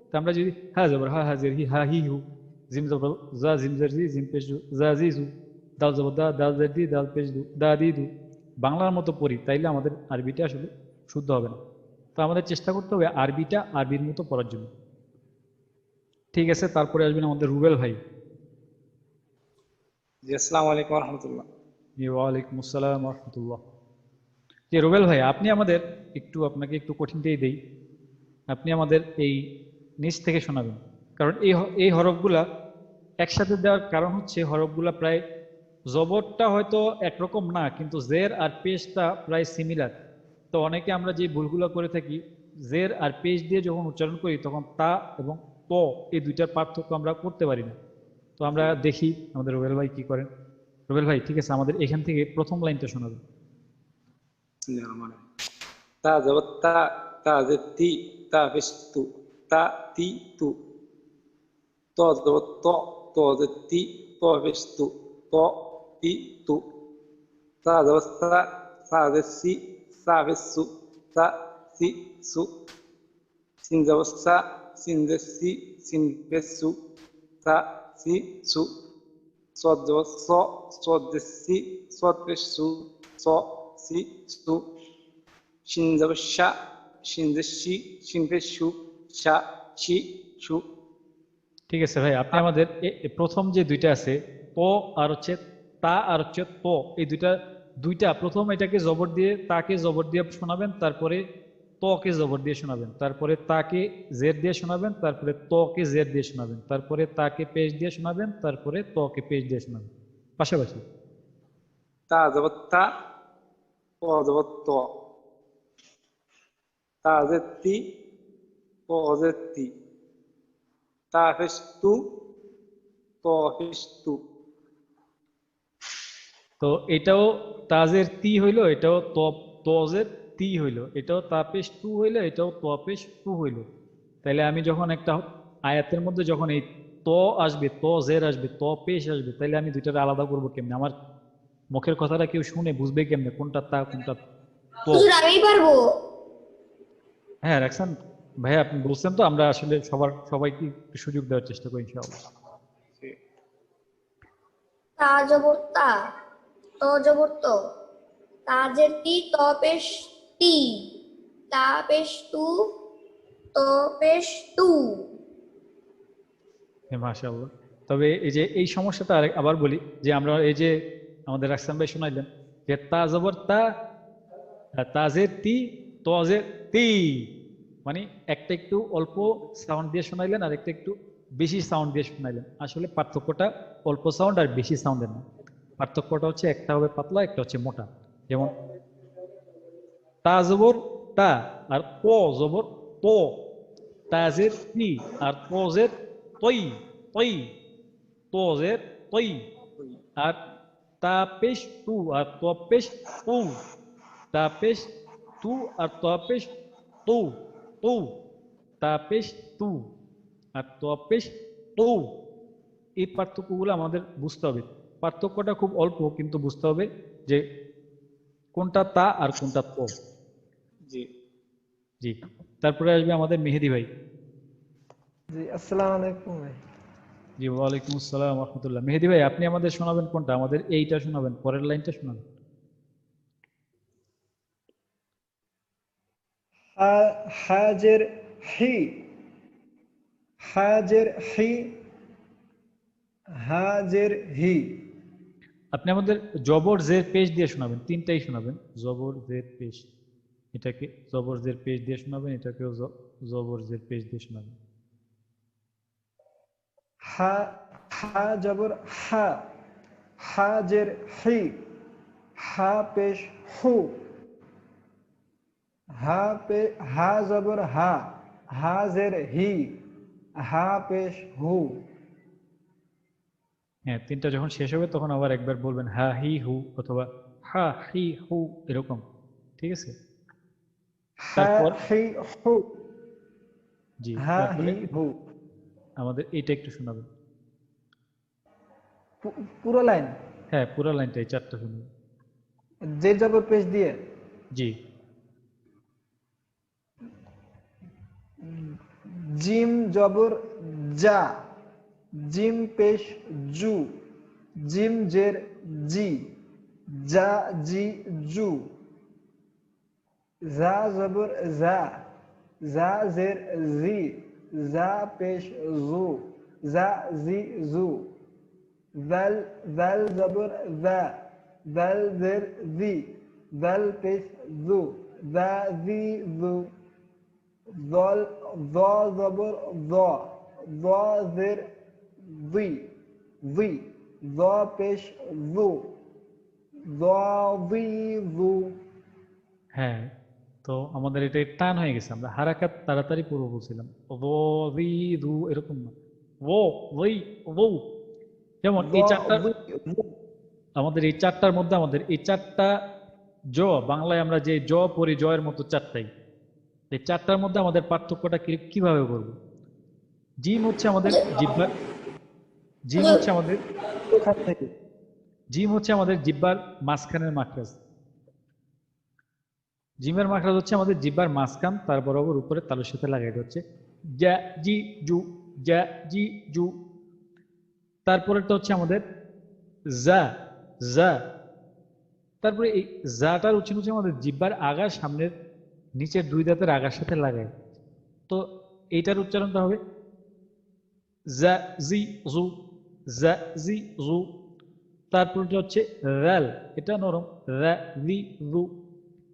তো আমরা যদি হা জবর হা, হা জের হি, হা হি হু, জিম জবর যা, জিম জের জি, জিম পেশ জু, যা জি জু। দাল জবর দা, দাল জের দি, দাল পেশ দু, দা দি দু। বাংলার মতো পড়ি, তাইলে আমাদের আরবিটা আসলে শুদ্ধ হবে না। তো আমাদের চেষ্টা করতে হবে আরবিটা আরবির মতো পড়ার জন্য। ঠিক আছে, তারপরে আসবেন আমাদের রুবেল ভাই। জি, আসসালামু আলাইকুম রহমতুল্লাহ। ওয়ালাইকুম আসসালাম রহমতুল্লাহ। যে রুবেল ভাই, আপনি আমাদের একটু, আপনাকে একটু কঠিনটাই দেই, আপনি আমাদের এই নিচ থেকে শোনাবেন। কারণ এই হরফগুলা একসাথে দেওয়ার কারণ হচ্ছে হরফগুলা প্রায় জবরটা হয়তো একরকম না, কিন্তু জের আর পেশটা প্রায় সিমিলার। তো অনেকে আমরা যে ভুলগুলো করে থাকি, জের আর পেশ দিয়ে যখন উচ্চারণ করি তখন তা এবং ত এই দুইটার পার্থক্য আমরা করতে পারি না। তো আমরা দেখি আমাদের রুবেল ভাই কি করেন। রুবেল ভাই, ঠিক আছে, আমাদের এখান থেকে প্রথম লাইনটা শোনাবেন। তা জবর তা, তা জের তি, তা পেশ তু, তা তি তু। ত জবর ত, ত জের তি, ত পেশ তু, ত তি তু। সা জবর সা, সা জের সি, সা পেশ সু, সা সি সু। সিন জবর সা, সিন জের সি, সিন পেশ সু, সা সি সু। صاد জবর স, صاد জের সি, صاد পেশ সু, স সি সু। শিন জবর শা, শিন জের শি, শিন পেশ সু, শা শি সু। ঠিক আছে ভাই, আপনি আমাদের প্রথম যে দুইটা আছে ত আর হচ্ছে তা আর হচ্ছে ত, এই দুইটা প্রথম এটাকে জবর দিয়ে, তাকে জবর দিয়ে শোনাবেন, তারপরে তকে জবর দিয়ে শোনাবেন, তারপরে তাকে জের দিয়ে শোনাবেন, তারপরে তকে জের দিয়ে শোনাবেন, তারপরে তাকে পেশ দিয়ে শোনাবেন, তারপরে তকে পেশ দিয়ে শোনাবেন পাশাপাশি। তা জবর তা, ত জবর ত, তা জের তি, ত জের তি। তা পেশ তু, ত পেশ তু। তো এটাও তাজের তি হইলো, এটাও তজের তি হইলো, এটাও তা পেশ টু হইলো, এটাও ত পেশ টু হইলো। তাইলে আমি যখন একটা আয়াতের মধ্যে যখন এই ত আসবে, ত জের আসবে, ত পেশ আসবে, তাইলে আমি দুইটাকে আলাদা করবো কেমনে? আমার মুখের কথাটা কেউ শুনে বুঝবে কেমনে কোনটা তা কোনটা ত? হুজুর আমিই পারবো। হ্যাঁ রাখছেন ভাইয়া, আপনি বলছেন তো, আমরা আসলে সবাইকে একটু সুযোগ দেওয়ার চেষ্টা করি ইনশাআল্লাহ। তা জবর তা, ত জবর ত, তাজের তি, ত পেশ তি, তা পেশ তু, ত পেশ তু। হ্যাঁ মাশাআল্লাহ। তবে এই যে এই সমস্যাটা আবার বলি, যে আমরা এই যে আমাদের রাকসান ভাই শোনাইলেন যে তা জবর তা, তাজের তি, তজের তি, মানে একটা একটু অল্প সাউন্ড দিয়ে শোনাইলেন আর একটা একটু বেশি সাউন্ড দিয়ে শোনাইলেন। আসলে পার্থক্যটা অল্প সাউন্ড আর বেশি সাউন্ডের না, পার্থক্যটা হচ্ছে একটা হবে পাতলা, একটা হচ্ছে মোটা। যেমন তা জবর তা, আর প জবর প, তাজের তি, আর তজের তৈ, তৈ, তজের তৈ, আর তা পেশ তু, আর ত পেশ তু, তা পেশ তু, আর ত পেশ তু, তু, তা পেশ তু, আর ত পেশ তু। এই পার্থক্যগুলো আমাদের বুঝতে হবে। পার্থক্যটা খুব অল্প, কিন্তু বুঝতে হবে যে কোনটা তা আর কোনটা ত। জি। জি, তারপরে আসবে আমাদের মেহেদি ভাই। জি, আসসালামু আলাইকুম ভাই। জি, ওয়ালাইকুম আসসালাম রহমতুল্লাহ। মেহেদি ভাই, আপনি আমাদের শোনাবেন কোনটা? আমাদের এইটা শোনাবেন, পরের লাইনটা শোনাবেন। হাজের হি, হাজের হি, হাজের হি। আপনি আমাদের জবর জের পেশ দিয়ে শোনাবেন, তিনটাই শোনাবেন। জবর জের পেশ, এটাকে জবর জের পেশ দিয়ে শোনাবেন, এটাকেও জবর জের পেশ দিয়ে শোনাবেন। হা, হা জবর হা, হাজের হি, হা পেশ হু, হা জবর হা, হাজের হি, হা পেশ হু। হ্যাঁ, তিনটা যখন শেষ হবে তখন আবার একবার বলবেন হা হি হু, অথবা হা হি হু, এরকম। ঠিক আছে? হা তারপর হি হু, জি, হা তারপরে হি হু। আমাদের এইটা একটু শোনাবেন। পুরো লাইন হ্যাঁ, পুরো লাইনটা, এই চারটা শুনবেন। জের জবর পেশ দিয়ে। জি, জিম জবর যা, জিম পেশ জু, জিম জের জি, যা জি জু। যা জবর যা, যা জের জি, যা পেশ জু, যা জি জু। জাল, জাল জবর যা, জাল জের জি, জাল পেশ জু, যা জি জু। জল, জ জবর জ, জ জের জি, জি, জ পেশ জু, জ জি জু। হ্যাঁ। তো আমাদের এটা টান হয়ে গেছে, আমরা হারাকাত তাড়াতাড়ি পূর্ব বলছিলাম। ও রি রু, এরকম না। ও ওই ও, যেমন জ এই চারটা, জি জু। আমাদের এই চারটার মধ্যে আমাদের এই চারটা জ, বাংলায় আমরা যে জ পড়ি জয়ের মতো চারটাই, এই চারটার মধ্যে আমাদের পার্থক্যটা কিভাবে করব? জিম হচ্ছে আমাদের জিহ্বার, জিম হচ্ছে আমাদের, ওখান থেকে জিম হচ্ছে আমাদের জিহ্বার মাঝখানের মাখরাজ। জিমের মাখরাজ হচ্ছে আমাদের জিহ্বার মাঝখান, তার বরাবর উপরে তালুর সাথে লাগাইতে হচ্ছে যা জি জু, যা জি জু। তারপরেরটা হচ্ছে আমাদের যা, যা। তারপরে এই জাটার উচ্চারণ হচ্ছে আমাদের জিহ্বার আগার সামনের নিচের দুই দাঁতের আগার সাথে লাগায়। তো এইটার উচ্চারণটা হবে যা জি জু, যা জি জু। তারপরটা হচ্ছে রাল, এটা নরম, রা রি রু।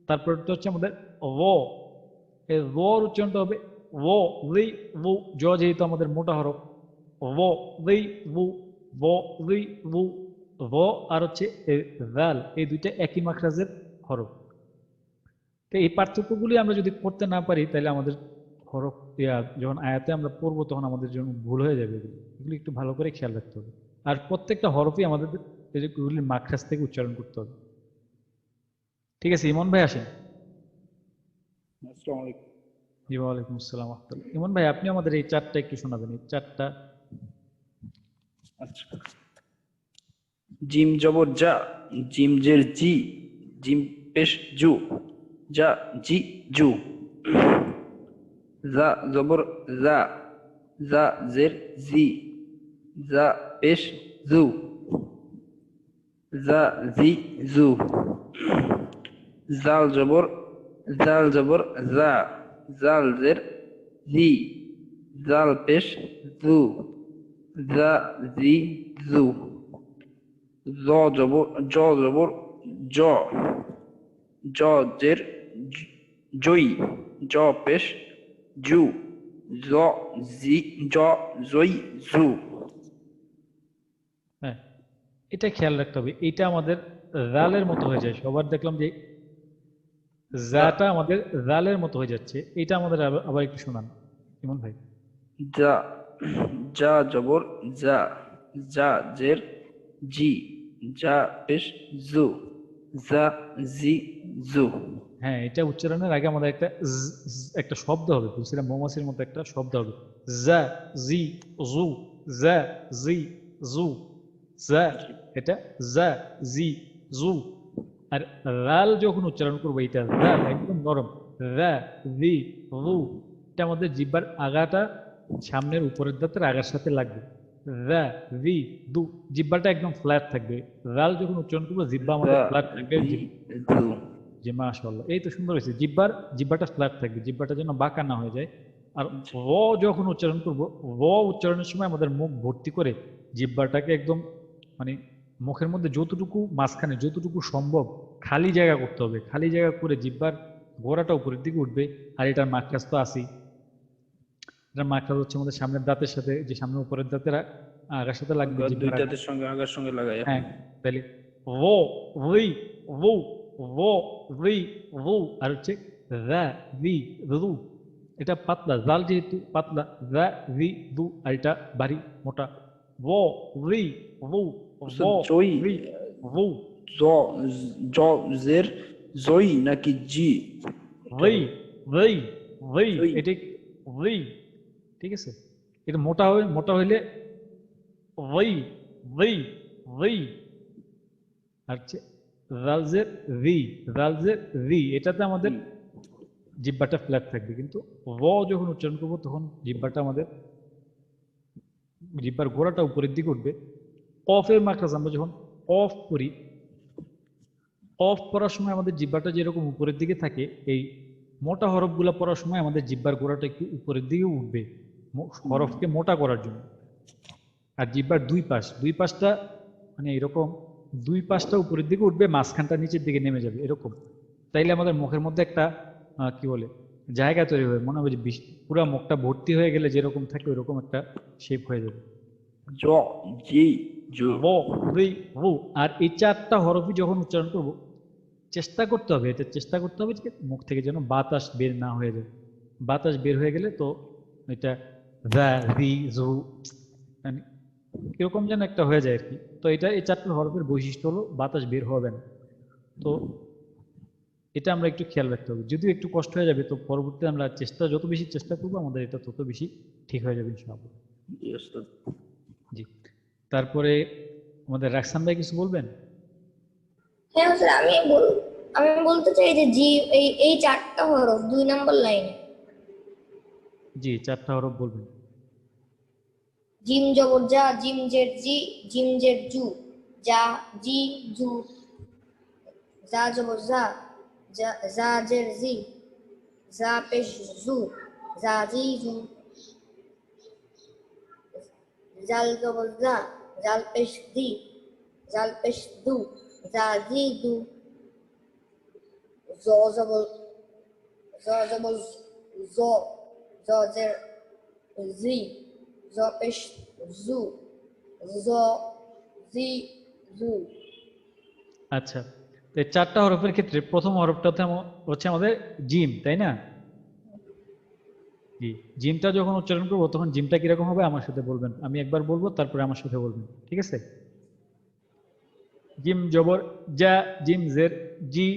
তারপরটা হচ্ছে আমাদের র, এই রর উচ্চারণটা হবে ও রি রু, জ যেহেতু আমাদের মোটা হরফ, র রি রু, র রি রু। র আর হচ্ছে রাল, এই দুইটা একই মাখরাজের হরফ। তো এই পার্থক্যগুলি আমরা যদি করতে না পারি, তাহলে আমাদের হরফ যখন আয়াতে আমরা পড়বো তখন আমাদের জন্য ভুল হয়ে যাবে। এগুলি একটু ভালো করে খেয়াল রাখতে হবে। আর প্রত্যেকটা হরফই আমাদের এগুলির মাখরাজ থেকে উচ্চারণ করতে হবে। ঠিক আছে, ইমন ভাই আসেন। আসসালামু আলাইকুম। জি, ওয়ালাইকুম আসসালাম রাহমাতুল্লাহ। ইমন ভাই, আপনি আমাদের এই চারটা একটু শোনাবেন, এই চারটা। আচ্ছা, জিম জবর যা, জিম জের জি, জিম পেশ জু, যা জি জু। যা জবর যা, যা জের জি, যা পেশ জু, যা জি জু। জাল জবর, জাল জবর যা, জাল জের জি, জাল পেশ জু, যা জি জু। জ জবর, জ জবর জ, জ জের জই, জ পেশ জু, জ জি জ জই জু। হ্যাঁ, এটা খেয়াল রাখতে হবে, এটা আমাদের রালের মতো হয়ে যায়। সবার দেখলাম যে জাটা আমাদের জালের মতো হয়ে যাচ্ছে, এটা আমাদের আবার একটু শোনান ইমন ভাই। যা, যা জবর যা, যা জের জি, যা পেশ জু, যা জি জু। হ্যাঁ, এটা উচ্চারণের আগে আমাদের একটা শব্দ হবে, বলছিলাম মৌমাছির মতো একটা শব্দ হবে, জা জি জু, জা জি জু, জা, এটা জা জি জু। আর রাল যখন উচ্চারণ করবো, এটা রাল একদম নরম, রা জি রু, এটা আমাদের জিহ্বার আগাটা সামনের উপরের দাঁতের আগার সাথে লাগবে, রা জি দু, জিহ্বাটা একদম ফ্ল্যাট থাকবে। রাল যখন উচ্চারণ করবো জিহ্বা আমাদের যা ফ্ল্যাট থাকবে। জি জু। জি মাশাআল্লাহ, এই তো সুন্দর হয়েছে। জিহ্বাটা ফ্ল্যাট থাকবে, জিহ্বাটা যেন বাঁকা না হয়ে যায়। আর র যখন উচ্চারণ করব, র উচ্চারণের সময় আমাদের মুখ ভর্তি করে জিহ্বাটাকে একদম মানে মুখের মধ্যে যতটুকু মাঝখানে যতটুকু সম্ভব খালি জায়গা করতে হবে, খালি জায়গা করে জিহ্বার গোড়াটা উপরের দিকে উঠবে। আর এটার মাখরাজ তো আছেই, এটার মাখরাজ হচ্ছে আমাদের সামনের দাঁতের সাথে, যে সামনের উপরের দাঁতের আগার সাথে লাগবে দুই জিহ্বার দাঁতের সঙ্গে আগার সঙ্গে লাগাই। হ্যাঁ, তাহলে র রি রু, র রি রু, আর হচ্ছে রা রি রু, এটা পাতলা, জাল যেহেতু পাতলা, রা রি রু, আর এটা ভারী মোটা, র রি রু, র জয়ী, রি রু, জ, জ জের জয়ী নাকি জি? রি রি রি, জয়ী। এটা রি, ঠিক আছে। এটা মোটা হবে, মোটা হইলে রি রি রি, আর হচ্ছে রালজের রি, রালজের রি, এটাতে আমাদের জিহ্বাটা ফ্ল্যাট থাকবে। কিন্তু র যখন উচ্চারণ করবো তখন জিহ্বাটা আমাদের, জিহ্বার গোড়াটা উপরের দিকে উঠবে। কফের মাখরাজ আমরা যখন কফ করি, কফ পড়ার সময় আমাদের জিহ্বাটা যেরকম উপরের দিকে থাকে, এই মোটা হরফগুলো পড়ার সময় আমাদের জিহ্বার গোড়াটা একটু উপরের দিকে উঠবে হরফকে মোটা করার জন্য। আর জিহ্বার দুই পাশটা মানে এরকম দুই পাশটা উপরের দিকে উঠবে, মাঝখানটা নিচের দিকে নেমে যাবে এরকম। তাইলে আমাদের মুখের মধ্যে একটা কি বলে জায়গা তৈরি হবে, মনে হবে যে পুরো মুখটা ভর্তি হয়ে গেলে যেরকম থাকে ওইরকম একটা শেপ হয়ে যাবে। জ জি জু। র রি রু, আর এই চারটা হরফই যখন উচ্চারণ করব চেষ্টা করতে হবে, এটা চেষ্টা করতে হবে যে মুখ থেকে যেন বাতাস বের না হয়ে যায়। বাতাস বের হয়ে গেলে তো এটা রা রি জু মানে এরকম যেন একটা হয়ে যায় আর কি। তো এটা এই চারটা হরফের বৈশিষ্ট্য হলো বাতাস বের হবে না। তো এটা আমরা একটু খেয়াল রাখতে হবে, যদিও একটু কষ্ট হয়ে যাবে, তো পরবর্তীতে আমরা যত বেশি চেষ্টা করবো আমাদের এটা তত বেশি ঠিক হয়ে যাবে ইনশাআল্লাহ। জি, তারপরে আমাদের রাকসান ভাই কিছু বলবেন? হ্যাঁ স্যার, আমি বলতে চাই যে জি, এই চারটা হরফ 2 নম্বর লাইনে জি, চারটা হরফ বলবেন। জিম জবর যা, জিম জের জি, জিম জের জু, যা জি জু, যা জবর যা, যা জের জি, যা পেশ জু, যা জি জু, জাল জবর যা, জাল পেশ দি, জাল পেশ দু, যা জি দু, জ জবর জ, জ জের জি, জ পেশ জু, জ জি জু। আচ্ছা, তো এই চারটা হরফের ক্ষেত্রে প্রথম হরফটা হচ্ছে আমাদের জিম, তাই না? জি, জিমটা যখন উচ্চারণ করবো তখন জিমটা কিরকম হবে আমার সাথে বলবেন। আমি একবার বলবো, তারপরে আমার সাথে বলবেন, ঠিক আছে? জিম জবর যা, জিম জের জি,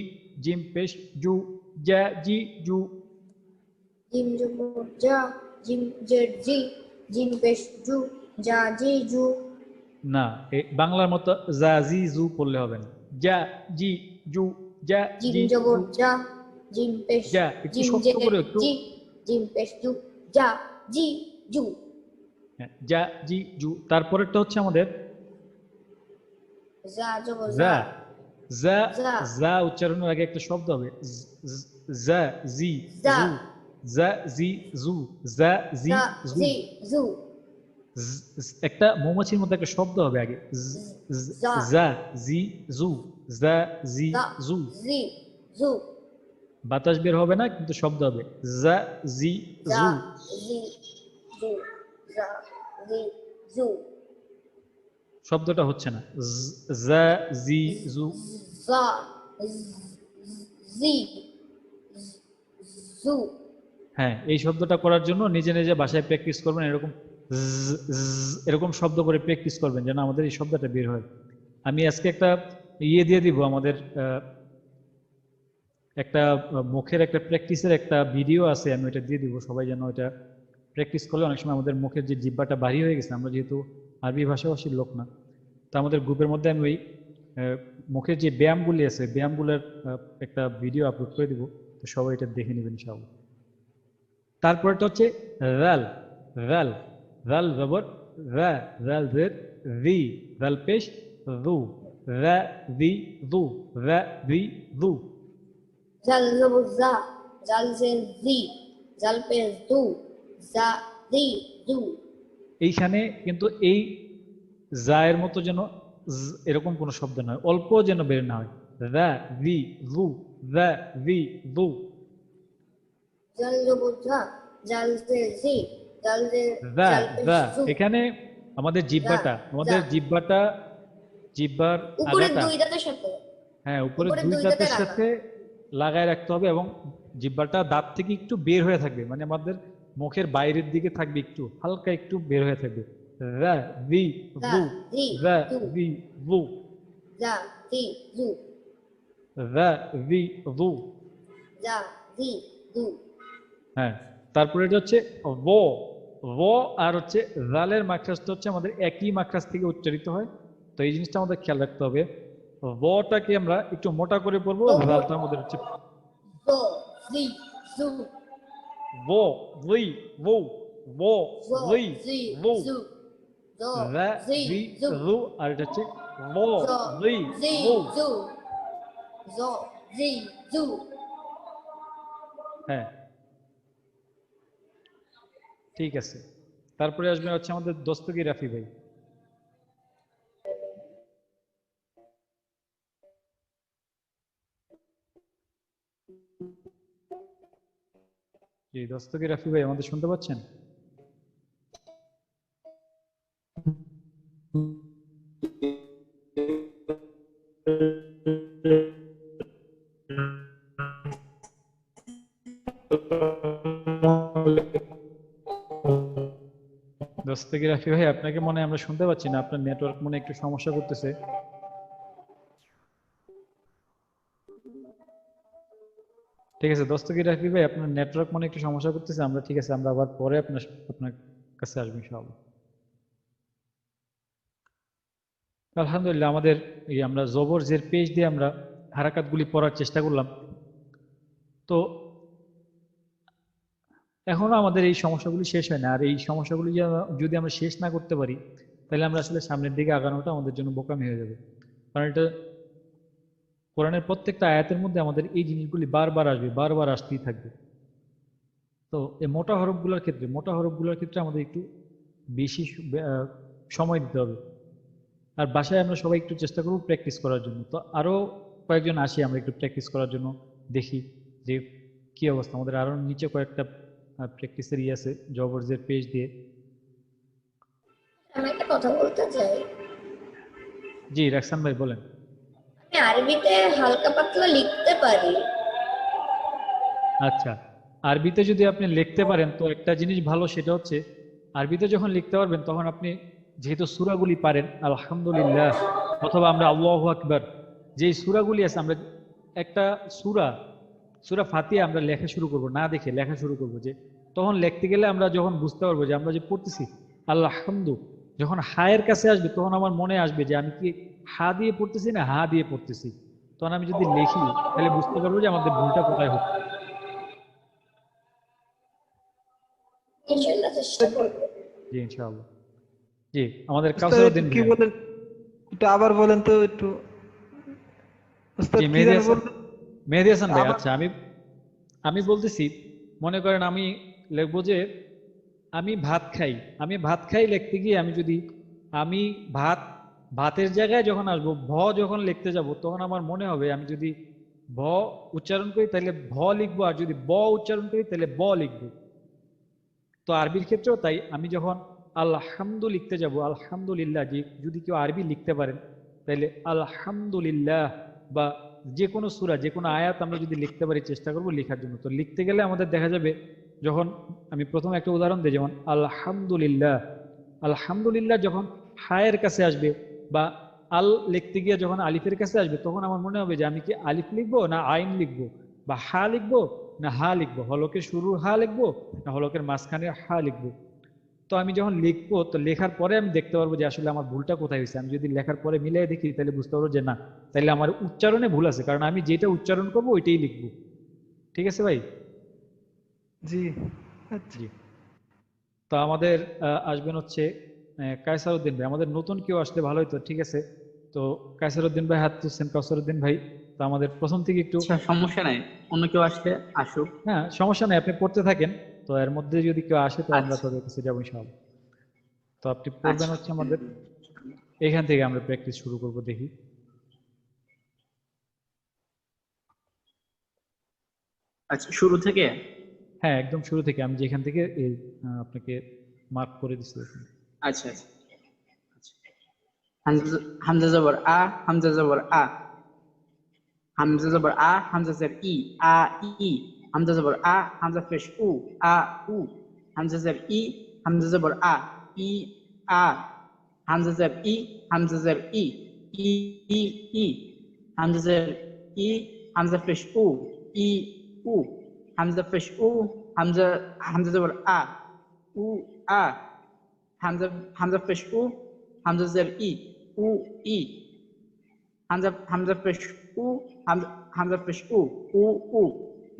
জিম পেশ জু, যা জি জু। জিম জবর যা, জিম জের জি, জিম পেশ জু, যা জি জু। না, বাংলার মতো যা জি জু পড়লে হবে না, যা জি জু, যা জিম জি জবর জু। যা, জিম পেশ যা একটু জিম শক্ত জের করে একটু, জি, জিম পেশ জু, যা জি জু। হ্যাঁ, যা জি জু। তারপরেরটা হচ্ছে আমাদের যা জবর যা, যা, যা যা যা উচ্চারণের আগে একটা শব্দ হবে যা জি যা, জু, যা জি জু, যা জি যা জু। জি জু, একটা মৌমাছির মধ্যে একটা শব্দ হবে আগে, যা যা জি জু, যা জি যা জু। জি জু, বাতাস বের হবে না, কিন্তু শব্দ হবে যা জি যা জু। জি জু, যা জি জু। শব্দটা হচ্ছে না, যা জি জু। যা জি জু, হ্যাঁ, এই শব্দটা করার জন্য নিজে নিজে বাসায় প্র্যাকটিস করবেন, এরকম এরকম শব্দ করে প্র্যাকটিস করবেন যেন আমাদের এই শব্দটা বের হয়। আমি আজকে একটা দিয়ে দিব আমাদের একটা মুখের একটা প্র্যাকটিসের একটা ভিডিও আছে, আমি ওইটা দিয়ে দিব, সবাই যেন ওইটা প্র্যাকটিস করলে অনেক সময় আমাদের মুখের যে জিহ্বাটা ভারী হয়ে গেছে, আমরা যেহেতু আরবি ভাষাভাষীর লোক না, তো আমাদের গ্রুপের মধ্যে আমি ওই মুখের যে ব্যায়ামগুলি আছে ব্যায়ামগুলোর একটা ভিডিও আপলোড করে দিব, তো সবাই এটা দেখে নেবেন ইনশাআল্লাহ। তারপরটা হচ্ছে রাল, রাল, রাল জবর রা, রাল জের রি, রাল পেশ রু, রা রি রু, রা রি রু। জাল জবর জা, জাল জের জি, জাল পেশ দু, জা জি জু। এইখানে কিন্তু এই জায়ের মতো যেন এরকম কোনো শব্দ নয়, অল্প যেন বের না হয়। রা রি রু, রা রি রু। জাল জবর জা, জাল জের জি, জাল জের রা জাল পেশ রা, জু। এখানে আমাদের জিহ্বার উপরের আগাটা, দুই দাঁতের সাথে, হ্যাঁ, উপরে উপরের দুই দুই দাঁতের দাঁতের আগা। সাথে লাগায় রাখতে হবে এবং জিহ্বাটা দাঁত থেকে একটু বের হয়ে থাকবে, মানে আমাদের মুখের বাইরের দিকে থাকবে, একটু হালকা একটু বের হয়ে থাকবে। রা রি জা রু, জি রা জু, রি রু, জা জি জু, রা রি রু। জা জি জু। হ্যাঁ, তারপরে এটা হচ্ছে ব, ব আর হচ্ছে জালের মাখরাজটা হচ্ছে আমাদের একই মাখরাজ থেকে উচ্চারিত হয়, তো এই জিনিসটা আমাদের খেয়াল রাখতে হবে। বটাকে আমরা একটু মোটা করে পড়বো, জালটা আমাদের হচ্ছে জো জি জু, ব, রি বু, ব জো রি জি বু, জু, জো রা জি রি জু, রু, আর এটা হচ্ছে ব জো রি জি বু। জু, জো জি জু। হ্যাঁ, ঠিক আছে। তারপরে আসবে হচ্ছে আমাদের দস্তগীর রাফি ভাই। জি, দস্তগীর রাফি ভাই আমাদের শুনতে পাচ্ছেন? দস্তগীর রাফি ভাই, আপনাকে মনে হয় আমরা শুনতে পাচ্ছি না, আপনার নেটওয়ার্ক মনে হয় একটু সমস্যা করতেছে। ঠিক আছে দস্তগীর রাফি ভাই, আপনার নেটওয়ার্ক মনে হয় একটু সমস্যা করতেছে, আমরা ঠিক আছে, আমরা আবার পরে আপনার কাছে আসবো ইনশাআল্লাহ। আলহামদুলিল্লাহ, আমাদের এই আমরা জবর জের পেশ দিয়ে আমরা হারাকাতগুলি পড়ার চেষ্টা করলাম। তো এখনো আমাদের এই সমস্যাগুলি শেষ হয় না, আর এই সমস্যাগুলি যদি আমরা শেষ না করতে পারি, তাহলে আমরা আসলে সামনের দিকে আগানোটা আমাদের জন্য বোকামি হয়ে যাবে। কারণ এটা কোরআনের প্রত্যেকটা আয়াতের মধ্যে আমাদের এই জিনিসগুলি বারবার আসবে, বারবার আসতেই থাকবে। তো এই মোটা হরফগুলোর ক্ষেত্রে আমাদের একটু বেশি সময় দিতে হবে, আর বাসায় আমরা সবাই একটু চেষ্টা করব প্র্যাকটিস করার জন্য। তো আরও কয়েকজন আসি, আমরা একটু প্র্যাকটিস করার জন্য, দেখি যে কি অবস্থা। আমাদের আরও নিচে কয়েকটা প্র্যাকটিসের আছে জবরজের পেজ দিয়ে। আমি একটা কথা বলতে চাই। জি রাকসান ভাই বলেন। আমি আরবিতে হালকা পাতলা লিখতে পারি। আচ্ছা, আরবিতে যদি আপনি লিখতে পারেন তো একটা জিনিস ভালো, সেটা হচ্ছে আরবিতে যখন লিখতে পারবেন তখন আপনি যেহেতু সূরাগুলি পারেন, আলহামদুলিল্লাহ অথবা আমরা আল্লাহু আকবার, যেই সূরাগুলি আছে, আমরা একটা সূরা ফাতিহা আমরা লেখা শুরু করব, না দেখে লেখা শুরু করব, যে তখন লিখতে গেলে আমরা যখন বুঝতে পারবো যে আমরা যে পড়তেছি আলহামদু, যখন হায়ের কাছে আসবে তখন আমার মনে আসবে যে আমি কি হা দিয়ে পড়তেছি না হা দিয়ে পড়তেছি। তখন আমি যদি লিখি তাহলে বুঝতে পারবো যে আমাদের ভুলটা কোথায় হচ্ছে। ইনশাআল্লাহ চেষ্টা করব। জি ইনশাআল্লাহ। জি, আমাদের উস্তাদ কাউসার একটু উদ্দিন কি ভাই। বলেন, একটু আবার বলেন তো একটু। উস্তাদ জি কি মেহেদী যেন হাসান, বললেন? মেহেদী হাসান ভাই। আবার আচ্ছা, আমি বলতেছি, মনে করেন আমি লিখবো যে আমি ভাত খাই লিখতে গিয়ে আমি যদি আমি ভাতের জায়গায় যখন আসবো যখন লিখতে যাব তখন আমার মনে হবে আমি যদি উচ্চারণ করি তাহলে লিখবো, আর যদি উচ্চারণ করি তাহলে লিখবো। তো আরবির ক্ষেত্রেও তাই, আমি যখন আলহামদু লিখতে যাব, আলহামদুলিল্লাহ, যদি কেউ আরবি লিখতে পারেন তাহলে আলহামদুলিল্লাহ বা যে কোনো সূরা যে কোনো আয়াত আমরা যদি লিখতে পারি চেষ্টা করব লেখার জন্য। তো লিখতে গেলে আমাদের দেখা যাবে যখন আমি প্রথমে একটা উদাহরণ দিই, যেমন আলহামদুলিল্লাহ, আলহামদুলিল্লাহ যখন হায়ের কাছে আসবে বা আল লিখতে গিয়ে যখন আলিফের কাছে আসবে, তখন আমার মনে হবে যে আমি কি আলিফ লিখবো না আইন লিখবো, বা হা লিখবো না হা লিখবো, হলকের শুরুর হা লিখবো না হলকের মাঝখানের হা লিখবো। তো আমি যখন লিখবো, তো লেখার পরে আমি দেখতে পারবো যে আসলে আমার ভুলটা কোথায় হয়েছে। আমি যদি লেখার পরে মিলিয়ে দেখি তাহলে বুঝতে পারবো যে না, তাহলে আমার উচ্চারণে ভুল আছে, কারণ আমি যেটা উচ্চারণ করবো ওইটাই লিখবো। ঠিক আছে ভাই? জি আচ্ছা। জি। তো আমাদের আসবেন হচ্ছে কায়সারউদ্দিন ভাই। আমাদের নতুন কেউ আসলে ভালো হতো। ঠিক আছে, তো কায়সারউদ্দিন ভাই হাত তুলছেন। কায়সারউদ্দিন ভাই, তো আমাদের প্রথম থেকে একটু, আচ্ছা, সমস্যা নাই, অন্য কেউ আসলে আসুক। হ্যাঁ সমস্যা নেই, আপনি পড়তে থাকেন। তো এর মধ্যে যদি কেউ আসে তো আমরা আচ্ছা তাদের কাছে যাবো ইনশাআল্লাহ। তো আপনি পড়বেন আচ্ছা হচ্ছে আমাদের এখান থেকে, আমরা প্র্যাকটিস শুরু করব দেখি। আচ্ছা, শুরু থেকে। হ্যাঁ একদম শুরু থেকে, আমি যেখান থেকে এই আপনাকে মার্ক করে দিচ্ছি। আচ্ছা আচ্ছা আচ্ছা। হামজা হামজা জবর আ, হামজা জবর আ, হামজা জবর আ, হামজা জের ই, আ ই, হামজা জবর আ, হামজা পেশ উ, আ উ, হামজা জের ই, হামজা জবর আ, ই আ, হামজা জের ই, হামজা জের ই, ই ই ই, হামজা জের ই, হামজা পেশ উ, ই উ, হামজা পেশ উ, হামজা হামজা জবর আ, উ আ, হামজা হামজা পেশ উ, হামজা জের ই, উ ই, হামজা পেশ উ, হামজা পেশ উ, উ উ,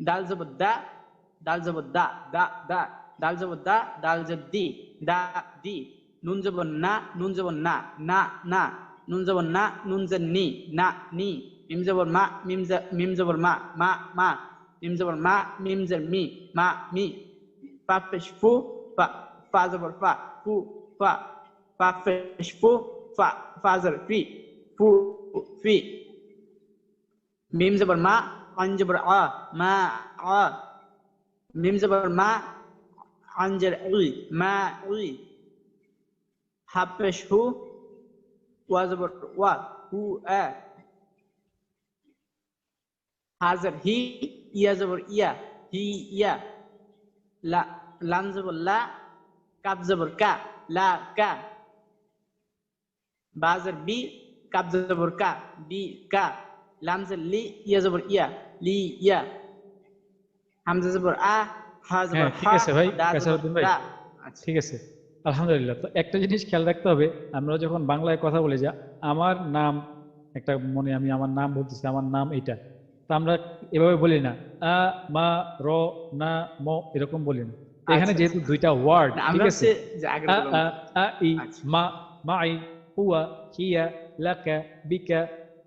দাল জবর দা, দাল জবর দা, দা দা, দাল জবর দা, দাল জবর দি, দা দি, নুন জবর না, নুন জবর না, না না, নুন জবর না, নুন জের নি, না নি, মিম জবর মা, মিম জবর মা, মা মা, মিম জবর মা, মিম জের মি, মা মি, ফা পেশ ফু, ফা, ফা জবর ফা, ফু ফা, ফা পেশ ফু, ফা, ফা জবর ফি, ফু ফি, মিম জবর মা, আইন জবর আ, মা আ, মিম জবর মা, আইন জের উই, মা উই, হা পেশ হু, ওয়া জবর ওয়া, হু আ, হা জবর হি, ইয়া জবর ইয়া, হি ইয়া, লা, লাম জবর লা, কাব জবর কা, লা কা, বা জবর বি, কাব জবর কা, বি কা, লাম জবর লি, ইয়া জবর ইয়া, লি ইয়া, হামজা জবর আ, হা হ্যাঁ জবর ঠিক হা, আছে ভাই, দা জবর কায়সারউদ্দিন ভাই, দা। আচ্ছা ঠিক আছে। আলহামদুলিল্লাহ। তো একটা জিনিস খেয়াল রাখতে হবে, আমরা যখন বাংলায় কথা বলি যে আমার নাম, একটা মনে আমি আমার নাম বলতেছি, আমার নাম এটা, তো আমরা এভাবে বলি না আ মা র না ম, এরকম বলি না। তো এখানে আচ্ছা যেহেতু দুইটা ওয়ার্ড, না, ঠিক আমরা আছে, হচ্ছে যে আগের আ গুলোর আ মতো। আ ই, আচ্ছা মা মাই, হুয়া হিয়া, লাকা বিকা,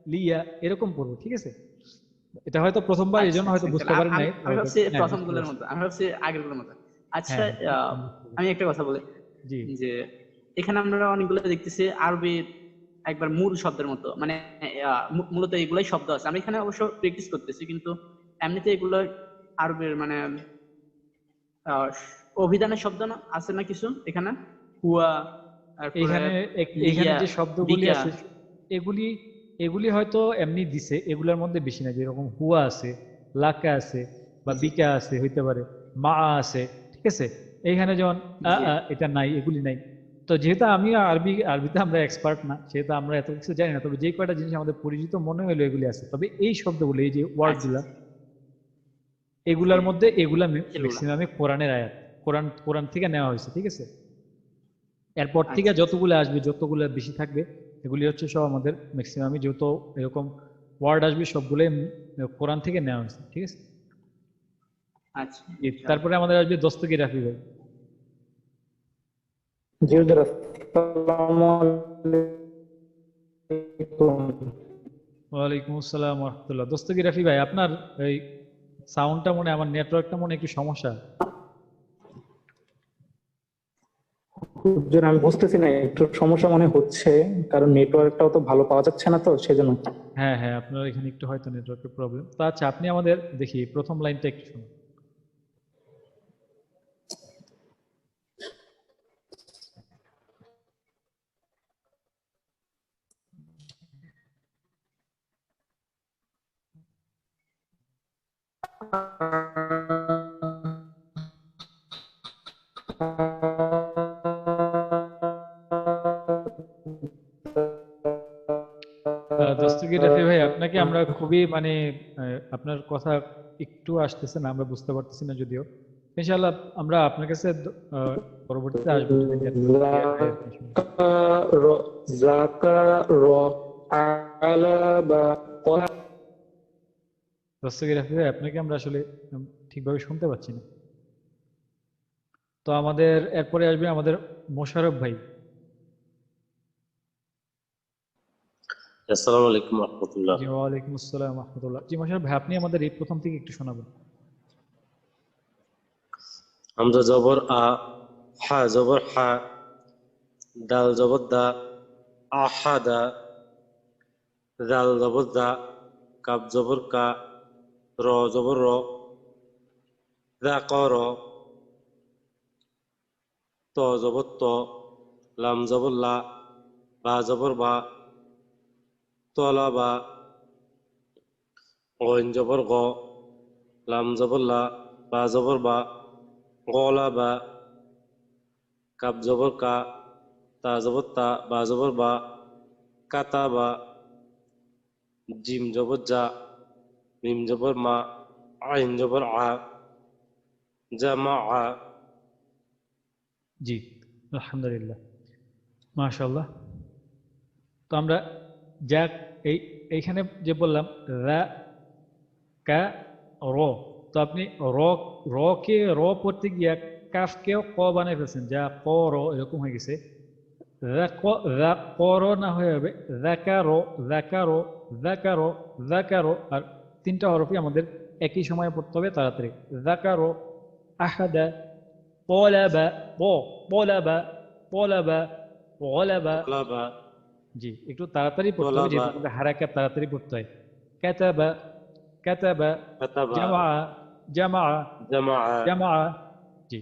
লিয়া, এরকম পড়বো। ঠিক আছে, এটা হয়তো প্রথমবার এই আচ্ছা জন্য হয়তো আচ্ছা, বুঝতে তাহলে পারেন নাই। আমি ভাবছি হ্যাঁ প্রথম বুঝতে গুলোর পারছি। মতো, আমি ভাবছি আগের গুলোর মতো। আচ্ছা হ্যাঁ হ্যাঁ বুঝতে আমি পারছি। একটা কথা বলি জি যে এখানে আমরা অনেকগুলো দেখতেছি আরবি একবার মূল শব্দের মতো, মানে মূলত এগুলাই শব্দ আছে। আমরা এখানে অবশ্য প্র্যাকটিস করতেছি, কিন্তু এমনিতে এগুলো আরবের মানে আহ, অভিধানের শব্দ না, আছে না কিছু এখানে, হুয়া, তারপরে এইখানে এইখানে লিয়া, যে শব্দগুলি বিকা। আছে, এগুলি এগুলি হয়তো এমনি দিছে, এগুলোর মধ্যে বেশি না। যেরকম হুয়া আছে, লাকা আছে, বা জি বিকা আছে হইতে পারে, মা আছে। ঠিক আছে, এইখানে যেমন জি এটা নাই, এগুলি নাই। তো যেহেতু আমি আরবিতে আমরা এক্সপার্ট না, সেহেতু আমরা এত কিছু জানি না। তবে যে কয়টা জিনিস আমাদের পরিচিত মনে হলো এগুলি আছে। তবে এই শব্দগুলো, এই যে আচ্ছা ওয়ার্ডগুলা, জি, এগুলার মধ্যে এগুলা এগুলা ম্যাক্সিমামে কোরআনের আয়াত, কোরআন কোরআন থেকে নেওয়া হয়েছে। ঠিক আছে, এরপর থেকে আচ্ছা আচ্ছা যতগুলো আসবে, যতগুলো বেশি থাকবে, এগুলি হচ্ছে সব আমাদের ম্যাক্সিমামই যত এরকম ওয়ার্ড আসবে সবগুলোই কোরআন থেকে নেওয়া হয়েছে। ঠিক আছে, আচ্ছা তারপরে আমাদের আসবে দস্তগীর রাফি ভাই। জি হুজুর, আসসালামু আলাইকুম। ওয়ালাইকুম আসসালাম রহমতুল্লাহ। দস্তগীর রাফি ভাই, আপনার এই সাউন্ডটা মনে, আমার নেটওয়ার্কটা মনে একটু সমস্যা। হুজুর, আমি বুঝতেছি না, একটু সমস্যা মনে হচ্ছে, কারণ নেটওয়ার্কটাও তো ভালো পাওয়া যাচ্ছে না, তো সেজন্য। হ্যাঁ হ্যাঁ, আপনার এখানে একটু হয়তো নেটওয়ার্কের প্রবলেম। তো আচ্ছা, আপনি আমাদের দেখি প্রথম লাইনটা একটু শুনুন। দস্তগীর রাফি ভাই, আপনাকে আমরা খুবই মানে আপনার কথা একটু আসতেছে না, আমরা বুঝতে পারতেছি না যদিও। ইনশাআল্লাহ আমরা আপনার কাছে পরবর্তীতে আসবো যদি net clear হয় আর কি। দস্তগীর রাফি ভাই, আপনাকে আমরা আসলে ঠিকভাবে শুনতে পাচ্ছি না। তো আমাদের এরপরে আসবে আমাদের মোশাররফ ভাই। আসসালামু আলাইকুম রহমতুল্লাহ। জি, ওয়ালাইকুম আসসালাম রহমতুল্লাহ। জি মোশাররফ ভাই, আপনি আমাদের এই প্রথম থেকে একটু শোনাবেন। হামজা জবর আ, হা জবর হা, দাল জবর দা, আহাদা, দাল জবর দা, কাব জবর কা, র জবর র, দা কর, ত জবর ত, লাম জবর লা, বা জবর বা, তলা বা, গইন জবর গ, লাম জবর লা, বা জবর বা, গলা বা, কাব জবর কা, তা জবর তা, বা জবর বা, কাতা বা, জিম জবর যা, মিম জবর মা, আইন জবর আ, জামা আ। জি, আলহামদুলিল্লাহ, মাশাআল্লাহ। তো আমরা যা এইখানে যে বললাম রা কা র, তো আপনি র র কে র পড়তে গিয়া কাফকেও ক বানাই ফেলছেন, যা ক র এরকম হয়ে গেছে। ক র না হয়ে যাবে যাকারো যাকারো যাকারো যাকারো। আর তিনটা হরফই আমাদের একই সময়ে পড়তে হবে তাড়াতাড়ি। যাকারো, আহাদা, পলাবা, পলাবা, পলাবা, গলাবা। গলাবা, জি, একটু তাড়াতাড়ি পড়তে হবে, যেহেতু আমাদের হারাকাত তাড়াতাড়ি পড়তে হয়। কাতাবা, কাতাবা, কাতাবা, জামা, জামা, জামা। জামা। জি,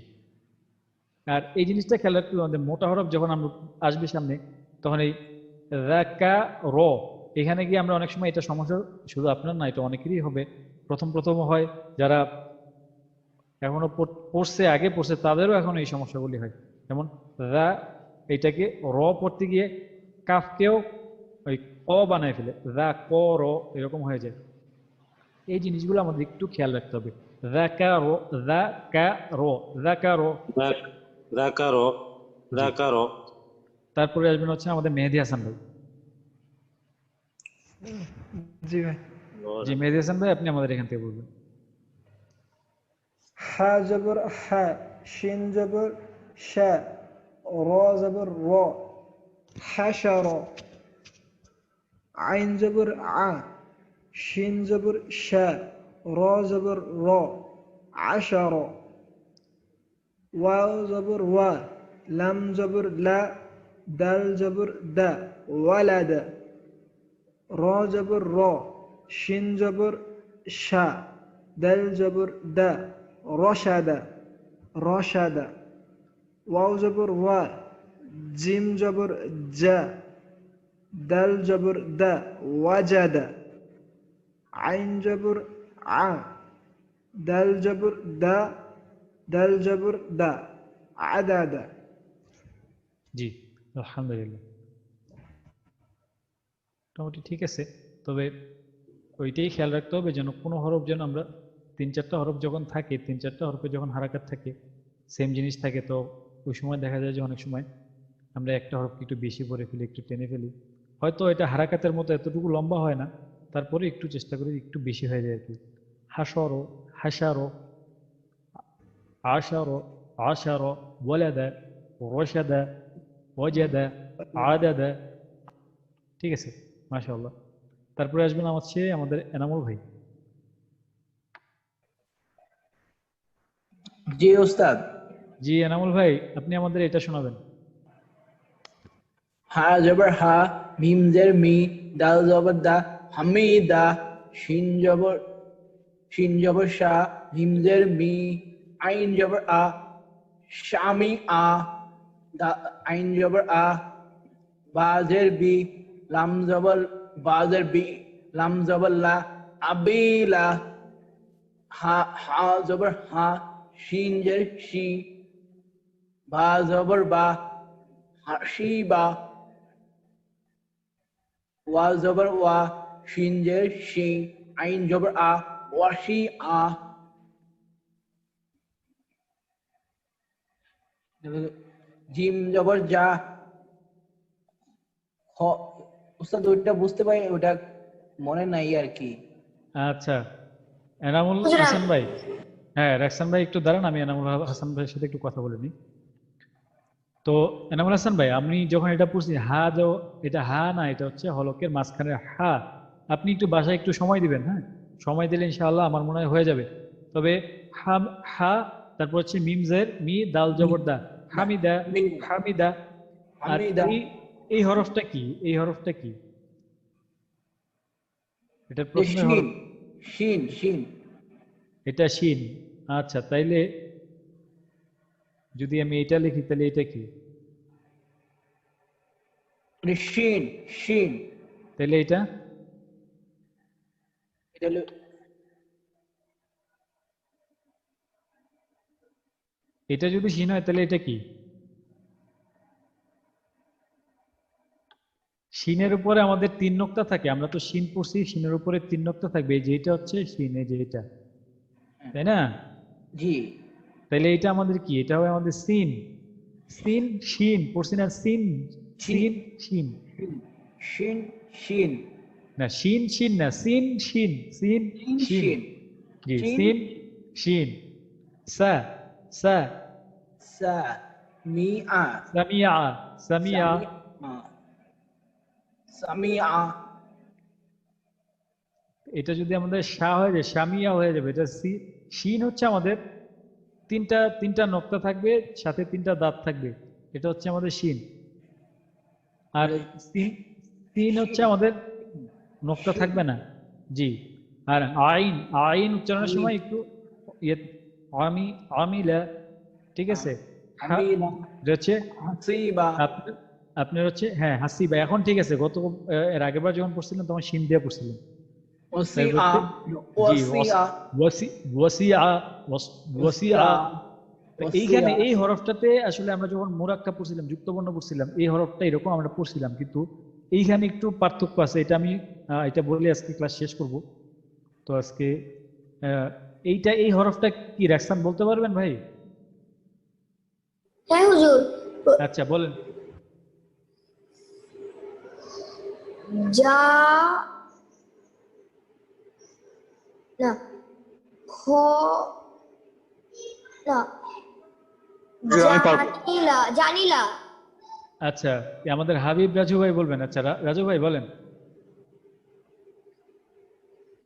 আর এই জিনিসটা খেয়াল রাখতে হবে, আমাদের মোটা হরফ যখন আমরা আসবে সামনে, তখন এই রাকা র, এখানে গিয়ে আমরা অনেক সময় এটা সমস্যা, শুধু আপনার না, এটা অনেকেরই হবে। প্রথম প্রথম হয়, যারা এখনো পড়ছে, আগে পড়ছে, তাদেরও এখন এই সমস্যাগুলি হয়। যেমন রা, এইটাকে র পড়তে গিয়ে কাফকেও ওই ক বানায় ফেলে, রা ক র এরকম হয়ে যায়। এই জিনিসগুলো আমাদের একটু খেয়াল রাখতে হবে। যাকারো, যাকারো, যাকারো, যাকারো, যাকারো। তারপরে আসবেন হচ্ছে আমাদের মেহেদী হাসান ভাই। জি ভাই। জি, মেহেদী হাসান ভাই, আপনি আমাদের এখান থেকে বলবেন। হা জবর হা, শিন জবর শা, র জবর র, হাশার, আইন জবর আ, শিন জবর শা, র জবর র, আশার, ওয়াও জবর ওয়া, লাম জবর লা, দাল জবর দা, ওয়ালাদা, র জবর র, শিন জবর শা, দাল জবর দা, রশাদা, রশাদা, ওয়াও জবর ওয়া, জিম জবর জা, দাল জবর দা, ওয়াজাদা, আইন জবর আ, দাল জবর দা, দাল জবর দা, আদাদা। জি, আলহামদুলিল্লাহ, মোটামুটি ঠিক আছে। তবে ওইটাই খেয়াল রাখতে হবে যেন কোনো হরফ, যেন আমরা 3-4টা হরফ যখন থাকে, 3-4টা হরফে যখন হারাকাত থাকে, সেম জিনিস থাকে, তো ওই সময় দেখা যায় যে অনেক সময় আমরা একটা হরফকে একটু বেশি পড়ে ফেলি, একটু টেনে ফেলি। হয়তো এটা হারাকাতের মতো এতটুকু লম্বা হয় না, তারপরে একটু চেষ্টা করি, একটু বেশি হয়ে যায় আর কি। হাসরো, হাসারো, আশারো, আশারো, ওয়ালাদা, রশাদা, ওয়াজাদা, আদাদা। ঠিক আছে, মাশাআল্লাহ। তারপরে আসবেন আমাদের এনামুল ভাই। জি ওস্তাদ। জি এনামুল ভাই, আপনি আমাদের এটা শোনাবেন। হা জবর হা, মিম জের মি, দাল জবর দা, হামিদা, শিন জবর শা, মিম জের মি, আইন জবর আ, শামি আ, আইন জবর আ, বা জের বি, লাম জবর বা জের বি, লাম জবর লা, আবিলা, হা হা জবর হা, শিন জের শি, বা জবর বা, হাসি বা, ওয়া জবর ওয়া, শিন জের শি, আইন জবর আ, ওয়াশি আ। জিম জবর যা, উস্তাদ ওইটা বুঝতে পারি, ওটা মনে নাই আর কি। আচ্ছা, এনামুল হুজুর, হাসান ভাই, হ্যাঁ রাকসান ভাই একটু দাঁড়ান, আমি এনামুল হাসান ভাইয়ের সাথে একটু কথা বলে নিই। তো এনামুল হাসান ভাই, আমি যখন এটা পড়ছি হা, এটা হা না, এটা হচ্ছে হলকের মাঝখানে হা। আপনি একটু বাসায় একটু সময় দিবেন, হ্যাঁ সময় দিলে ইনশাআল্লাহ আমার মনে হয় হয়ে যাবে। তবে হা, হা, তারপর হচ্ছে মিমজের মি, দাল জবর দা, হামিদা, হামিদা। আর হামিদা। এই হরফটা কি? এই হরফটা কি? এটার প্রথমে শিন, হরফ, শিন, শিন। এটা শিন। আচ্ছা, তাইলে যদি আমি এটা লিখি তাহলে এটা কি? শিন, শিন। তাহলে এটা এটা হলো এটা যদি শিন হয় তাহলে এটা কি? শিনের উপরে আমাদের 3 নোক্তা থাকে, আমরা তো শিন পড়ছি, শিনের উপরে 3 নোক্তা থাকবে, এই যে এটা হচ্ছে শিন, এই যে এটা, তাই না? জি। তাহলে এটা আমাদের কি? এটা হবে আমাদের সিন। সিন শিন পড়ছি না? সিন, সিন শিন, শিন, শিন। না শিন শিন না, সিন শিন, সিন শিন। শিন, জি, শিন। সিন শিন। সা, সা, সা, মিআ, সামিয়া, সামিয়া। সামিআ। এটা যদি আমাদের শা হয়ে যায়, সামিয়া হয়ে যাবে। এটা শিন হচ্ছে আমাদের তিনটা নোক্তা থাকবে, সাথে 3টা দাঁত থাকবে, এটা হচ্ছে আমাদের শিন। আর সিন হচ্ছে আমাদের নোক্তা থাকবে না। জি। আর আইন, আইন উচ্চারণের সময় একটু ইয়ে, আমিলা, ঠিক আছে? আমিলা, এটা হচ্ছে হাসিবা। আপনার হচ্ছে, হ্যাঁ হাসিবা। এখন ঠিক আছে, এর আগেরবার যখন পড়ছিলেন তখন শিন দিয়ে পড়ছিলেন। ওসিআ, ওসিআ, ওয়াসিআ, ওয়াসিআ। এইখানে ওসিআ। এই হরফটাতে আসলে আমরা যখন মুরাক্কাব পড়ছিলাম, যুক্তবর্ণ পড়ছিলাম, এই হরফটা এরকম আমরা পড়ছিলাম, কিন্তু এইখানে একটু পার্থক্য আছে। এটা আমি এটা বলে আজকে ক্লাস শেষ করব। তো আজকে এই হরফটা কি রাকসান বলতে পারবেন ভাই? হ্যাঁ হুজুর। আচ্ছা বলেন। যা, না, খ, না, জানিলা, জানিলা। আচ্ছা, আমাদের হাবিব রাজু ভাই বলবেন। আচ্ছা রাজু ভাই বলেন।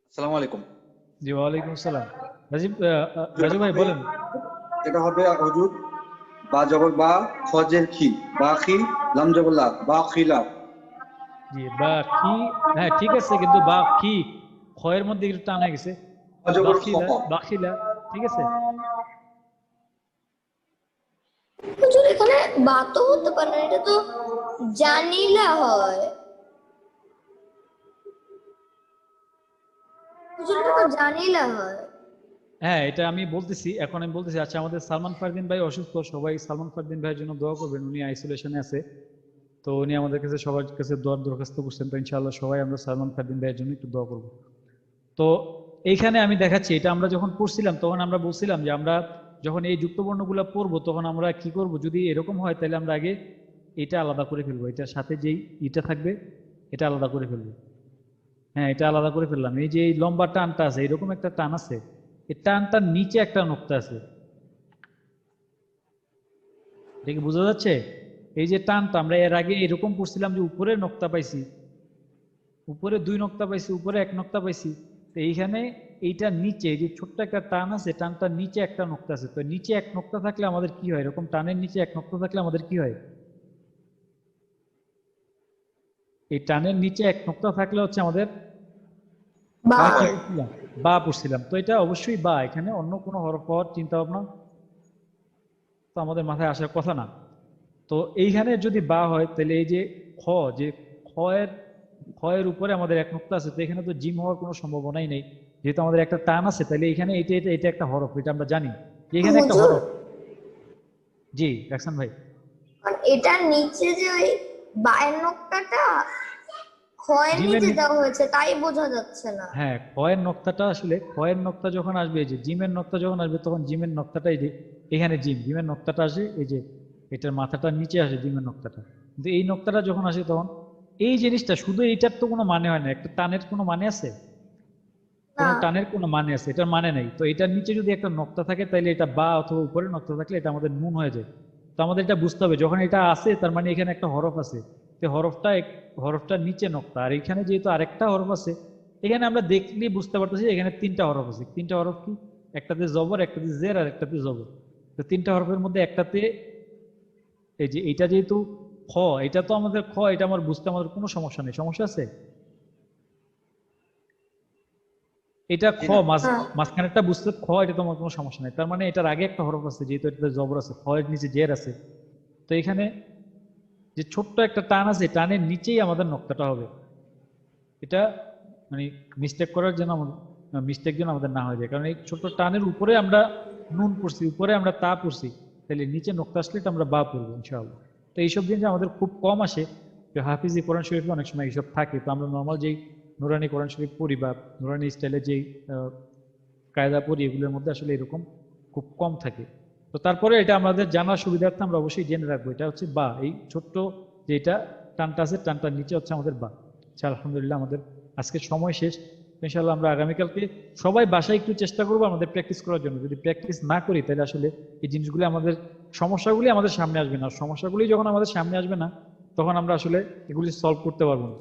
আসসালামু আলাইকুম। জি ওয়ালাইকুম আসসালাম। রাজু ভাই বলেন। এটা হবে হুজুর বা জবর বা, খজের খি, বা খি, লাম জবর লা, বা খিলা। জি, বা কি, হ্যাঁ ঠিক আছে, কিন্তু বা কি খয়ের মধ্যে একটু টান হয়ে গেছে। বাখিলা, বাখিলা, ঠিক আছে। হুজুর এখানে বা তো হতে পারে না, এটা তো জানিলা হয়। হুজুর এটা তো জানিলা হয়। হ্যাঁ এটা আমি বলতেছি, এখন আমি বলতেছি। আচ্ছা, আমাদের সালমান ফারদিন ভাই অসুস্থ, সবাই সালমান ফারদিন ভাইয়ের জন্য দোয়া করবেন। উনি আইসোলেশনে আছে, তো উনি আমাদের কাছে সবার কাছে দোয়ার দরখাস্ত করছেন। তো ইনশাআল্লাহ সবাই আমরা সালমান ফারদিন ভাইয়ের জন্য একটু দোয়া করব। তো এইখানে আমি দেখাচ্ছি, এটা আমরা যখন পড়ছিলাম তখন আমরা বলছিলাম যে আমরা যখন এই যুক্তবর্ণগুলো পড়বো তখন আমরা কি করব, যদি এরকম হয় তাহলে আমরা আগে এটা আলাদা করে ফেলবো, এটার সাথে যেই এটা থাকবে এটা আলাদা করে ফেলবো। হ্যাঁ এটা আলাদা করে ফেললাম। এই যে এই লম্বা টানটা আছে, এরকম একটা টান আছে, এই টানটার নিচে একটা নোক্তা আছে, এটা কি বোঝা যাচ্ছে? এই যে টানটা আমরা এর আগে এরকম পড়ছিলাম যে উপরে নোক্তা পাইছি, উপরে 2 নোক্তা পাইছি, উপরে 1 নোক্তা পাইছি। তো এইখানে এইটা নিচে এই যে ছোট্ট একটা টান আছে, টানটার নিচে একটা নোক্তা আছে। তো নিচে 1 নোক্তা থাকলে আমাদের কি হয়? এরকম টানের নিচে 1 নোক্তা থাকলে আমাদের কি হয়? এই টানের নিচে 1 নোক্তা থাকলে হচ্ছে আমাদের বা পড়ছিলাম। তো এটা অবশ্যই বা, এখানে অন্য কোনো হরফ হওয়ার চিন্তা ভাবনা তো আমাদের মাথায় আসার কথা না। তো এইখানে যদি বা হয় তাহলে এই যে খ, যে খয়ের উপরে আমাদের 1 নোক্তা আছে, তো এখানে তো জিম হওয়ার কোনো সম্ভাবনাই নেই। যেহেতু আমাদের একটা টান আছে, তাহলে এখানে এটা এটা এটা একটা হরফ, এটা আমরা জানি এখানে একটা হুজুর, হরফ। জি রাখসান ভাই। আর এটার নিচে যে ওই বায়ের নকটাটা খয়ের জিমের নিচে দেওয়া হয়েছে তাই বোঝা যাচ্ছে না। হ্যাঁ, খয়ের নক্তাটা আসলে খয়ের নক্তা যখন আসবে, এই যে জিমের নক্তা যখন আসবে, তখন জিমের নক্তাটা এই যে এখানে জিমের নক্তাটা আসে, এই যে এটার মাথাটা নিচে আসে জিমের নক্তাটা। কিন্তু এই নক্তাটা যখন আসে তখন এই জিনিসটা শুধু এইটার তো কোনো মানে হয় না। একটা টানের কোনো মানে আছে? কোনো না, টানের কোনো মানে আছে? এটার মানে নেই। তো এটার নিচে যদি একটা নক্তা থাকে, তাহলে এটা বা অথবা উপরে নক্তা থাকলে এটা আমাদের নুন হয়ে যায়। তো আমাদের এটা বুঝতে হবে, যখন এটা আছে তার মানে এখানে একটা হরফ আছে। তো হরফটার নিচে নক্তা, আর এখানে যেহেতু আরেকটা হরফ আছে, এখানে আমরা দেখলেই বুঝতে পারতেছি এখানে তিনটা হরফ আছে। তিনটা হরফ কি? একটাতে জবর, একটাতে জের, আর একটাতে জবর। তো তিনটা হরফের মধ্যে একটাতে এই যে এটা যেহেতু খ, এটা তো আমাদের খ, এটা আমার বুঝতে আমাদের কোনো সমস্যা নেই। সমস্যা আছে? এটা খ, মাঝখানেরটা বুঝতে খ, এটা তোমার কোনো সমস্যা নেই। তার মানে এটার আগে একটা হরফ আছে, যেহেতু এটাতে জবর আছে, খ এর নিচে জের আছে। তো এখানে যে ছোট্ট একটা টান আছে, টানের নিচেই আমাদের নক্তাটা হবে। এটা মানে মিস্টেক করার জন্য মিস্টেক যেন আমাদের না হয়ে যায়, কারণ এই ছোট্ট টানের উপরে আমরা নুন পড়ছি, উপরে আমরা তা পড়ছি, তাহলে নিচে নক্তা আসলে এটা আমরা বা পড়বো ইনশাআল্লাহ। তো এইসব জিনিস আমাদের খুব কম আসে। হাফিজি কোরআন শরীফে অনেক সময় এইসব থাকে। তো আমরা নর্মাল যেই নুরানি কোরআন শরীফ পড়ি বা নুরানি স্টাইলে যেই কায়দা পড়ি, এগুলোর মধ্যে আসলে এরকম খুব কম থাকে। তো তারপরে এটা আমাদের জানার সুবিধার্থে আমরা অবশ্যই জেনে রাখবো, এটা হচ্ছে বা। এই ছোট্ট যেটা টানটা আছে, টানটার নিচে হচ্ছে আমাদের বা। আচ্ছা, আলহামদুলিল্লাহ আমাদের আজকে সময় শেষ। ইনশাআল্লাহ আমরা আগামীকালকে সবাই বাসায় একটু চেষ্টা করবো আমাদের প্র্যাকটিস করার জন্য। যদি প্র্যাকটিস না করি তাহলে আসলে এই জিনিসগুলি আমাদের সমস্যাগুলি আমাদের সামনে আসবে না। সমস্যাগুলি যখন আমাদের সামনে আসবে না, তখন আমরা আসলে এগুলি সলভ করতে পারবো না।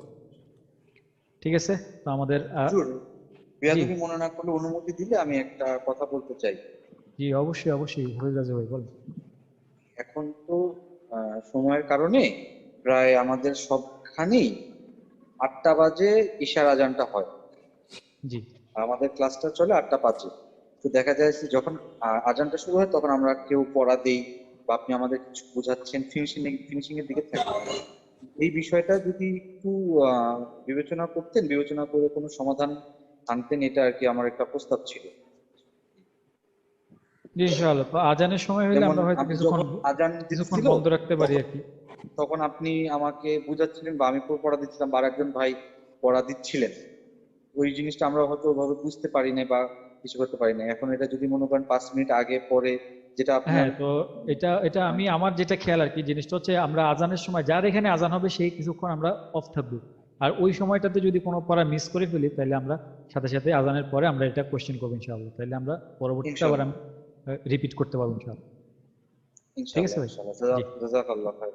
ঠিক আছে? তো আমাদের হুজুর, জি বেয়াদবি মনে না করলে অনুমতি দিলে আমি একটা কথা বলতে চাই। জি, অবশ্যই অবশ্যই হয়ে যাবে ভাই, বল। এখন তো সময়ের কারণে প্রায় আমাদের সবখানেই 8টা বাজে ঈশার আজানটা হয়। জি আমাদের ক্লাসটা চলে 8টা 5-এ। তো দেখা যায় যে যখন আজানটা শুরু হয়, তখন আমরা কেউ পড়া দেই বা আপনি আমাদের কিছু বোঝাচ্ছেন, ফিনিশিং এর দিকে থাকি। এই বিষয়টা যদি একটু বিবেচনা করে কোনো সমাধান আনতেন, এটা আর কি আমার একটা প্রস্তাব ছিল। জি ইনশাআল্লাহ। তো আজানের সময় হলে যেমন আমরা হয়তো আপনি কিছুক্ষণ যখন আজান কিছুক্ষণ দিচ্ছিল, বন্ধ রাখতে পারি আর কি। তখন আপনি আমাকে বুঝাচ্ছিলেন বা আমি পড়া দিচ্ছিলাম বা আরেকজন ভাই পড়া দিচ্ছিলেন। ওই জিনিসটা আমরা হয়তো ওভাবে বুঝতে পারি না বা কিছু করতে পারি না। এখন এটা যদি মনে করেন 5 মিনিট আগে পরে, যেটা আপনার হ্যাঁ, তো এটা এটা আমি আমার যেটা খেয়াল আর কি, জিনিসটা হচ্ছে আমরা আজানের সময় যার এখানে আজান হবে সেই কিছুক্ষণ আমরা অফ থাকবো। আর ওই সময়টাতে যদি কোনো পড়া মিস করে ফেলি, তাহলে আমরা সাথে সাথে আজানের পরে আমরা এটা কোশ্চেন করবো ইনশাআল্লাহ। তাহলে আমরা পরবর্তীতে আবার ইনশাল্লাহ রিপিট করতে পারবো ইনশাআল্লাহ। ঠিক আছে ইনশাল্লাহ ভাই? ইনশাল্লাহ জি জাযাকাল্লাহ খাইর।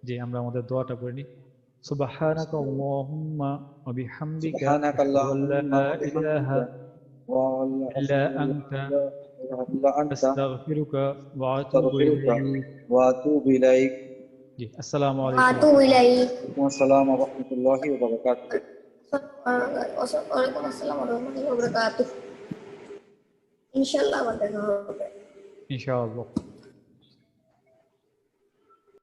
জি, আমরা আমাদের দোয়াটা করে নিই। সুবহানাকা আল্লাহুম্মা ওয়া বিহামদিকা আশহাদু আল্লা সুবহানাকাল্লাহুম্মা ওয়া ইলাহা বিহামদিকা ওয়া লা ইল্লা আশহাদু আনতা আল্লা ইলাহা ইল্লা আনতা আস্তাগফিরুকা ওয়া আতুবু আস্তাগফিরুকা ইলাইক। ওয়া আতুবু ইলাইক। জি, আসসালামু আলাইকুম। আতু ইলাই। ওয়া আসসালামু ওয়া রাহমাতুল্লাহি ওয়া বারাকাতুহু। ওয়ালাইকুম আসসালাম ওয়া রাহমাতুল্লাহি ওয়া বারাকাতুহু। ইনশাআল্লাহ আবার দেখা হবে। ইনশাআল্লাহ।